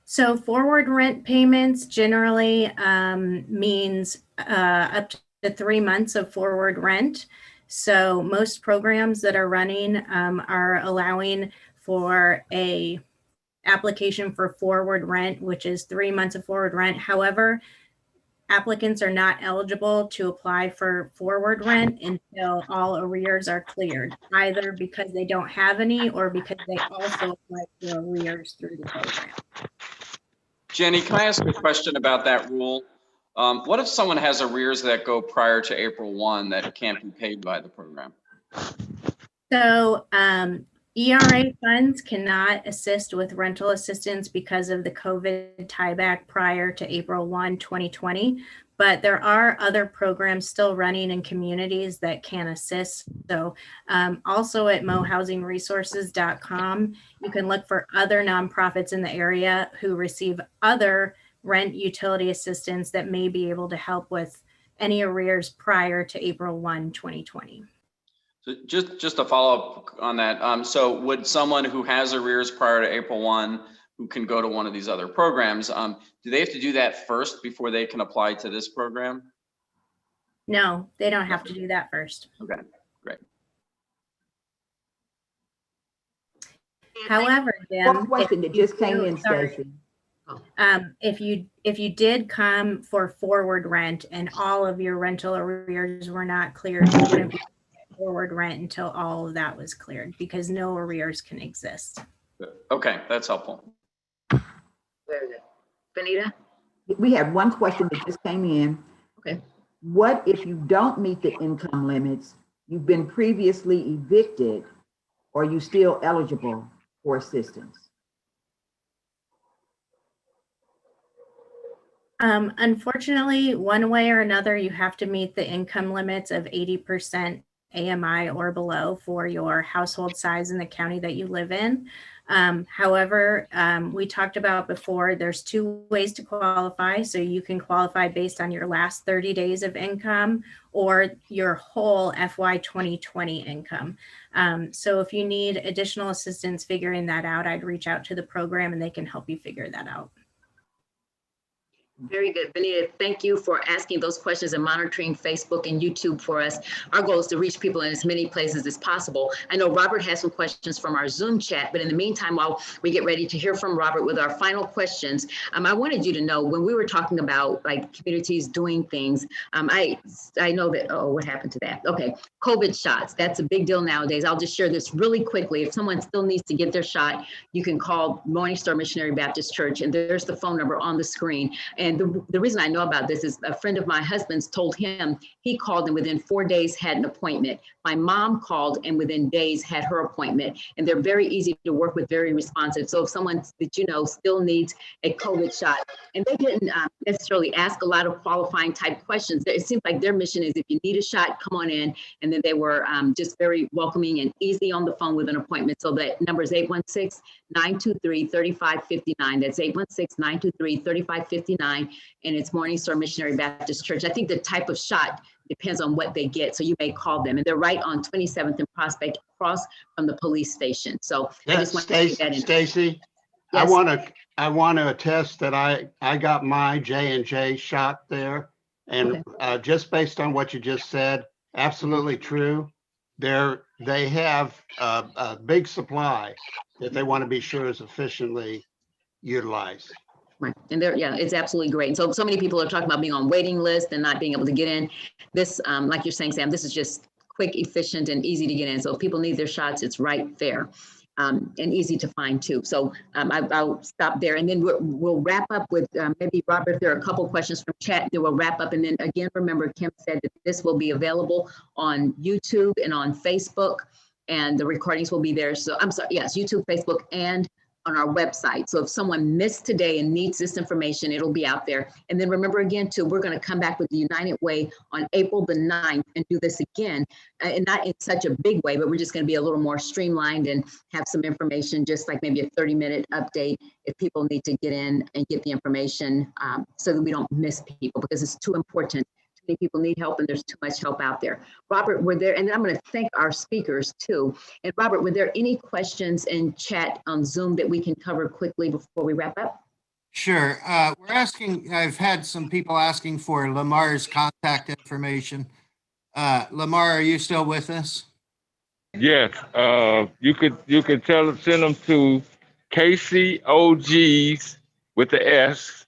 So forward rent payments generally means up to 3 months of forward rent. So most programs that are running are allowing for a application for forward rent, which is 3 months of forward rent. However, applicants are not eligible to apply for forward rent until all arrears are cleared, either because they don't have any or because they also apply for arrears through the program.
Jenny, can I ask a question about that rule? What if someone has arrears that go prior to April 1 that can't be paid by the program?
So ERA funds cannot assist with rental assistance because of the COVID tieback prior to April 1, 2020. But there are other programs still running in communities that can assist. So also at mohousingresources.com, you can look for other nonprofits in the area who receive other rent utility assistance that may be able to help with any arrears prior to April 1, 2020.
So just to follow up on that, so would someone who has arrears prior to April 1 who can go to one of these other programs, do they have to do that first before they can apply to this program?
No, they don't have to do that first.
Okay, great.
However, Jim,
One question that just came in, Stacy.
if you did come for forward rent and all of your rental arrears were not cleared, you wouldn't be forward rent until all of that was cleared, because no arrears can exist.
Okay, that's helpful.
Very good. Benita?
We have one question that just came in.
Okay.
What if you don't meet the income limits, you've been previously evicted, or are you still eligible for assistance?
Unfortunately, one way or another, you have to meet the income limits of 80% AMI or below for your household size in the county that you live in. However, we talked about before, there's two ways to qualify. So you can qualify based on your last 30 days of income or your whole FY 2020 income. So if you need additional assistance figuring that out, I'd reach out to the program and they can help you figure that out.
Very good. Benita, thank you for asking those questions and monitoring Facebook and YouTube for us. Our goal is to reach people in as many places as possible. I know Robert has some questions from our Zoom chat, but in the meantime, while we get ready to hear from Robert with our final questions, I wanted you to know when we were talking about like communities doing things, I know that, oh, what happened to that? Okay, COVID shots, that's a big deal nowadays. I'll just share this really quickly. If someone still needs to get their shot, you can call Morning Star Missionary Baptist Church, and there's the phone number on the screen. And the reason I know about this is a friend of my husband's told him he called and within 4 days had an appointment. My mom called and within days had her appointment. And they're very easy to work with, very responsive. So if someone that you know still needs a COVID shot, and they didn't necessarily ask a lot of qualifying type questions, it seems like their mission is if you need a shot, come on in. And then they were just very welcoming and easy on the phone with an appointment. So that number is 816-923-3559. That's 816-923-3559. And it's Morning Star Missionary Baptist Church. I think the type of shot depends on what they get. So you may call them, and they're right on 27th and Prospect, across from the police station. So I just want to take that in.
Stacy,
Yes.
I want to attest that I got my J&J shot there. And just based on what you just said, absolutely true. They have a big supply that they want to be sure is efficiently utilized.
Right. And there, yeah, it's absolutely great. So many people are talking about being on waiting lists and not being able to get in. This, like you're saying, Sam, this is just quick, efficient, and easy to get in. So if people need their shots, it's right there, and easy to find too. So I'll stop there, and then we'll wrap up with maybe Robert. If there are a couple questions from chat, then we'll wrap up. And then again, remember, Kim said that this will be available on YouTube and on Facebook, and the recordings will be there. So I'm sorry, yes, YouTube, Facebook, and on our website. So if someone missed today and needs this information, it'll be out there. And then remember again, too, we're going to come back with the United Way on April the 9th and do this again, and not in such a big way, but we're just going to be a little more streamlined and have some information, just like maybe a 30-minute update if people need to get in and get the information, so that we don't miss people, because it's too important. Many people need help and there's too much help out there. Robert, were there, and I'm going to thank our speakers too. And Robert, were there any questions in chat on Zoom that we can cover quickly before we wrap up?
Sure. We're asking, I've had some people asking for Lamar's contact information. Lamar, are you still with us?
Yes, you could send them to KCOGs with the S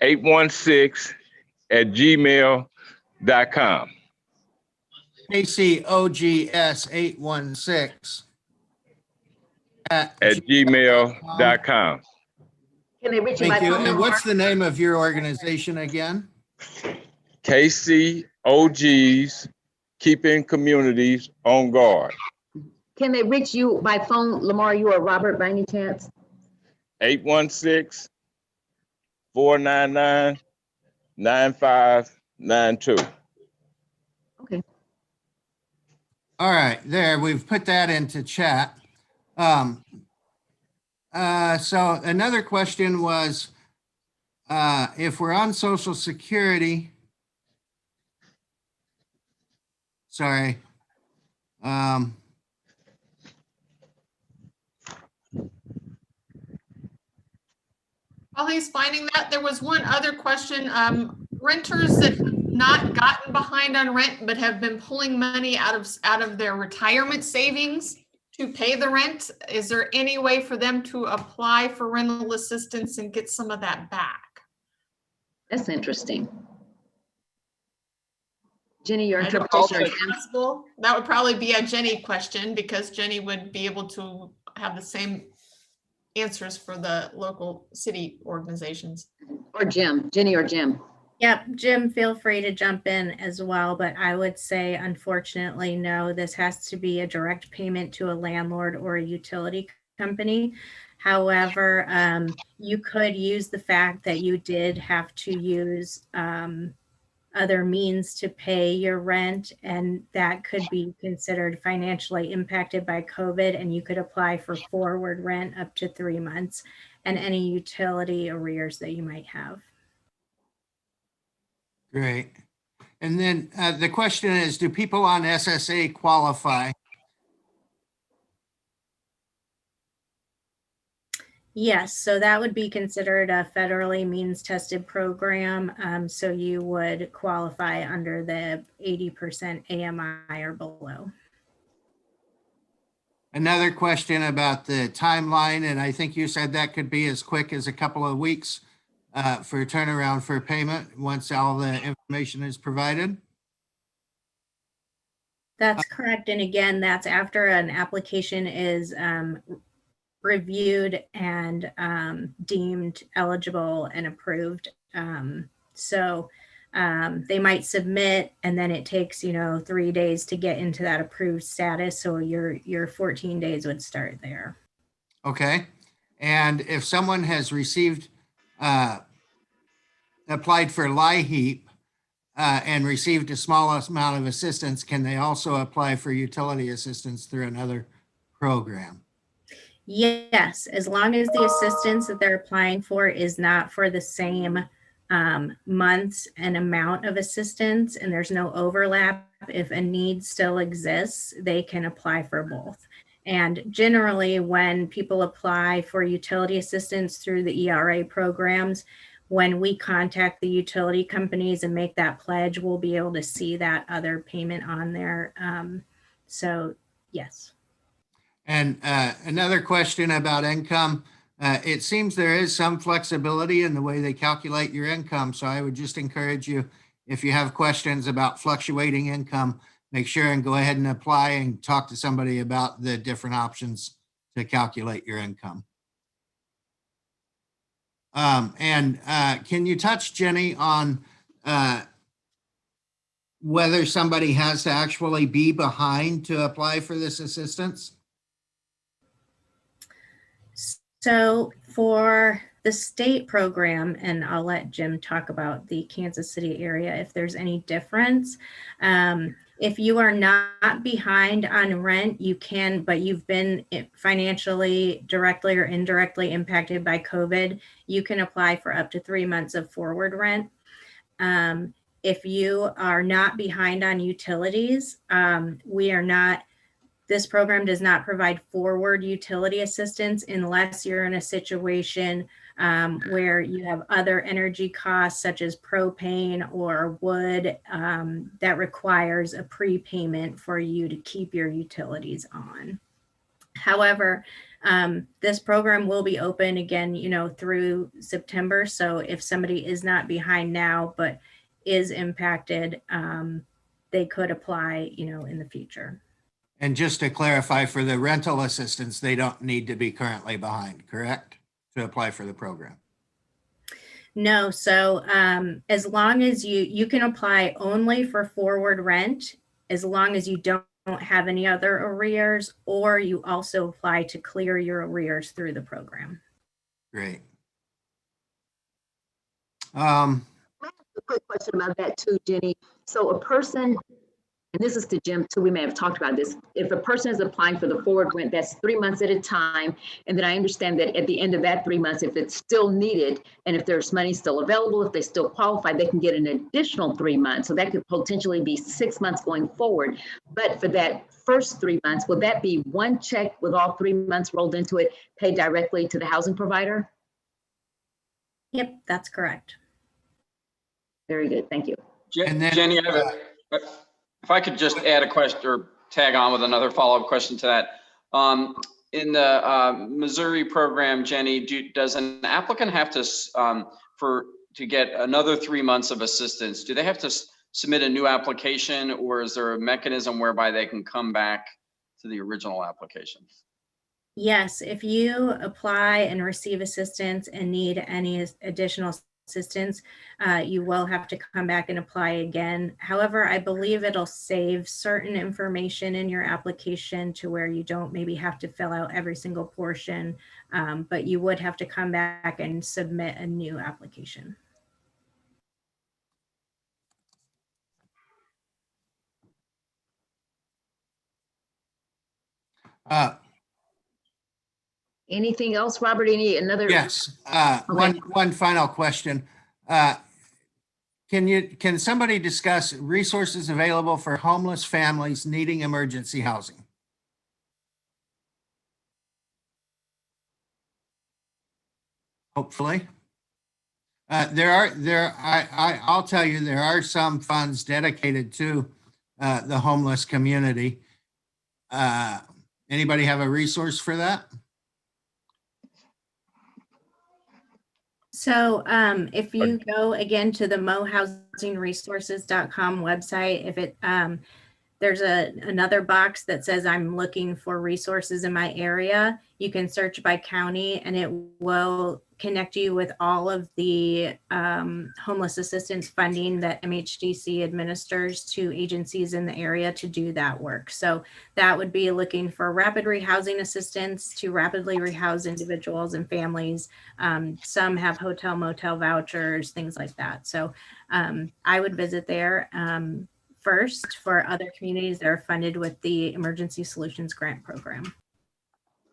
816@gmail.com.
KCOGS 816
at gmail.com.
Can they reach you by
Thank you.
phone?
And what's the name of your organization again?
KCOGs, Keeping Communities on Guard.
Can they reach you by phone, Lamar, you or Robert, by any chance?
816-499-9592.
Okay.
All right, there, we've put that into chat. So another question was, if we're on Social Security, sorry.
While he's finding that, there was one other question. Renters that have not gotten behind on rent, but have been pulling money out of their retirement savings to pay the rent. Is there any way for them to apply for rental assistance and get some of that back?
That's interesting. Jenny, your
I don't
interpretation.
know if it's possible. That would probably be a Jenny question, because Jenny would be able to have the same answers for the local city organizations.
Or Jim, Jenny or Jim.
Yep, Jim, feel free to jump in as well, but I would say, unfortunately, no, this has to be a direct payment to a landlord or a utility company. However, you could use the fact that you did have to use other means to pay your rent, and that could be considered financially impacted by COVID, and you could apply for forward rent up to 3 months and any utility arrears that you might have.
Great. And then the question is, do people on SSA qualify?
Yes, so that would be considered a federally means tested program. So you would qualify under the 80% AMI or below.
Another question about the timeline, and I think you said that could be as quick as a couple of weeks for turnaround for payment once all the information is provided.
That's correct. And again, that's after an application is reviewed and deemed eligible and approved. So they might submit, and then it takes 3 days to get into that approved status. So your 14 days would start there.
Okay. And if someone has received, applied for LIHEAP and received a small amount of assistance, can they also apply for utility assistance through another program?
Yes, as long as the assistance that they're applying for is not for the same months and amount of assistance, and there's no overlap. If a need still exists, they can apply for both. And generally, when people apply for utility assistance through the ERA programs, when we contact the utility companies and make that pledge, we'll be able to see that other payment on there. So yes.
And another question about income. It seems there is some flexibility in the way they calculate your income. So I would just encourage you, if you have questions about fluctuating income, make sure and go ahead and apply and talk to somebody about the different options to calculate your income. Can you touch, Jenny, on whether somebody has to actually be behind to apply for this assistance?
So for the state program, and I'll let Jim talk about the Kansas City area if there's any difference. If you are not behind on rent, you can, but you've been financially directly or indirectly impacted by COVID, you can apply for up to 3 months of forward rent. If you are not behind on utilities, this program does not provide forward utility assistance unless you're in a situation where you have other energy costs such as propane or wood that requires a prepayment for you to keep your utilities on. However, this program will be open again, through September. So if somebody is not behind now, but is impacted, they could apply, in the future.
And just to clarify, for the rental assistance, they don't need to be currently behind, correct? To apply for the program.
No, so as long as you can apply only for forward rent, as long as you don't have any other arrears, or you also apply to clear your arrears through the program.
Great.
A quick question about that too, Jenny. So a person, and this is to Jim too, we may have talked about this. If a person is applying for the forward rent, that's 3 months at a time. And then I understand that at the end of that 3 months, if it's still needed, and if there's money still available, if they still qualify, they can get an additional 3 months. So that could potentially be 6 months going forward. But for that first 3 months, would that be one check with all 3 months rolled into it, paid directly to the housing provider?
Yep, that's correct.
Very good, thank you.
Jenny, if I could just add a question or tag on with another follow-up question to that. In the Missouri program, Jenny, does an applicant have to, to get another 3 months of assistance, do they have to submit a new application, or is there a mechanism whereby they can come back to the original application?
Yes, if you apply and receive assistance and need any additional assistance, you will have to come back and apply again. However, I believe it'll save certain information in your application to where you don't maybe have to fill out every single portion, but you would have to come back and submit a new application.
Anything else, Robert? Another?
Yes. One final question. Can somebody discuss resources available for homeless families needing emergency housing? Hopefully. I'll tell you, there are some funds dedicated to the homeless community. Anybody have a resource for that?
So if you go again to the mohousingresources.com website, if it there's another box that says I'm looking for resources in my area, you can search by county and it will connect you with all of the homeless assistance funding that MHDC administers to agencies in the area to do that work. So that would be looking for rapid rehousing assistance to rapidly rehouse individuals and families. Some have hotel, motel vouchers, things like that. So I would visit there first for other communities that are funded with the Emergency Solutions Grant Program.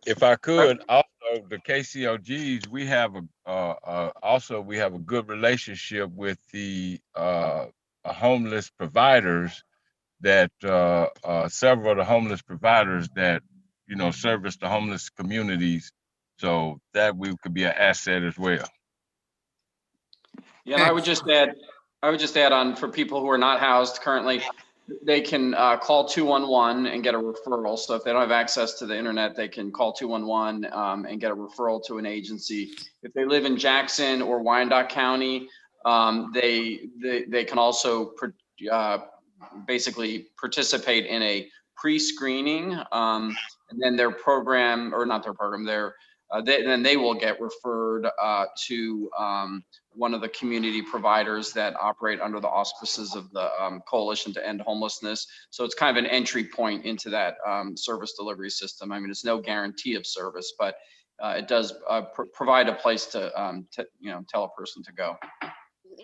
If I could, also the KCOGs, we have we have a good relationship with the homeless providers that several of the homeless providers that service the homeless communities, so that we could be an asset as well.
Yeah, and I would just add on for people who are not housed currently, they can call 211 and get a referral. So if they don't have access to the internet, they can call 211 and get a referral to an agency. If they live in Jackson or Wyandotte County, they can also basically participate in a pre-screening, and then their program, or not their program, then they will get referred to one of the community providers that operate under the auspices of the Coalition to End Homelessness. So it's kind of an entry point into that service delivery system. I mean, it's no guarantee of service, but it does provide a place to tell a person to go.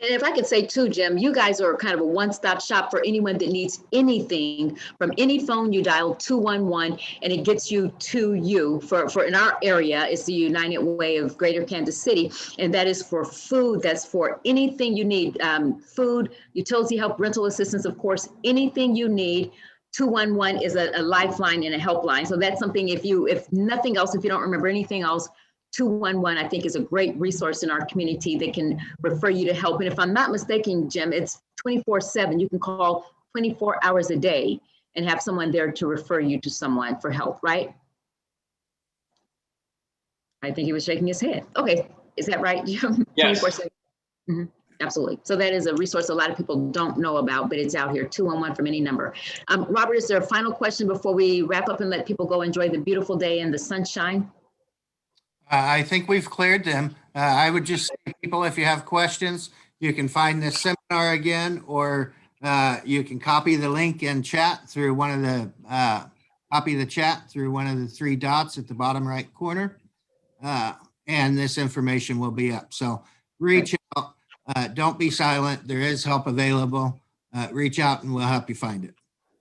And if I could say too, Jim, you guys are kind of a one-stop shop for anyone that needs anything. From any phone, you dial 211 and it gets you to you. For in our area, it's the United Way of Greater Kansas City, and that is for food. That's for anything you need, food, utility help, rental assistance, of course, anything you need. 211 is a lifeline and a helpline. So that's something, if nothing else, if you don't remember anything else, 211, I think, is a great resource in our community that can refer you to help. And if I'm not mistaken, Jim, it's 24/7. You can call 24 hours a day and have someone there to refer you to someone for help, right? I think he was shaking his head. Okay, is that right, Jim?
Yes.
24/7. Mm-hmm. Absolutely. So that is a resource a lot of people don't know about, but it's out here, 211 from any number. Robert, is there a final question before we wrap up and let people go enjoy the beautiful day and the sunshine?
I think we've cleared them. I would just say, people, if you have questions, you can find this seminar again, or you can copy the link and chat through one of the, copy the chat through one of the three dots at the bottom right corner. And this information will be up. So reach out. Don't be silent. There is help available. Reach out and we'll help you find it.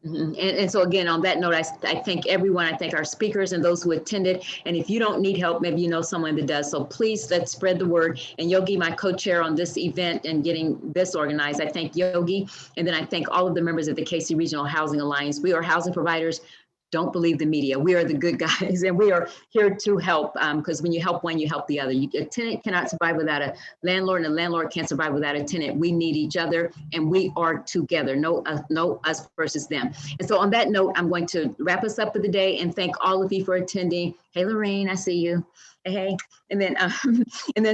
And so again, on that note, I thank everyone. I thank our speakers and those who attended. And if you don't need help, maybe you know someone that does. So please, let's spread the word. And Yogi, my co-chair on this event and getting this organized, I thank Yogi. And then I thank all of the members of the KC Regional Housing Alliance. We are housing providers. Don't believe the media. We are the good guys, and we are here to help, because when you help one, you help the other. A tenant cannot survive without a landlord, and a landlord can't survive without a tenant. We need each other, and we are together. No us versus them. And so on that note, I'm going to wrap us up for the day and thank all of you for attending. Hey, Lorraine, I see you. Hey, and then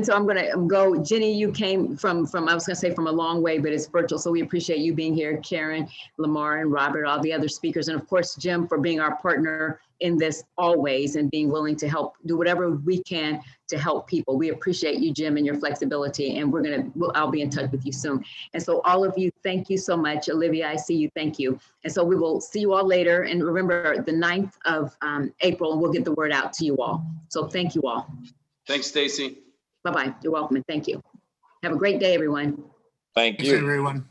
so I'm gonna go. Jenny, you came from I was gonna say from a long way, but it's virtual. So we appreciate you being here. Karen, Lamar, and Robert, all the other speakers, and of course Jim for being our partner in this always and being willing to help do whatever we can to help people. We appreciate you, Jim, and your flexibility. And I'll be in touch with you soon. And so all of you, thank you so much. Olivia, I see you. Thank you. And so we will see you all later. And remember the 9th of April, and we'll get the word out to you all. So thank you all.
Thanks, Stacy.
Bye-bye. You're welcome, and thank you. Have a great day, everyone.
Thanks, everyone.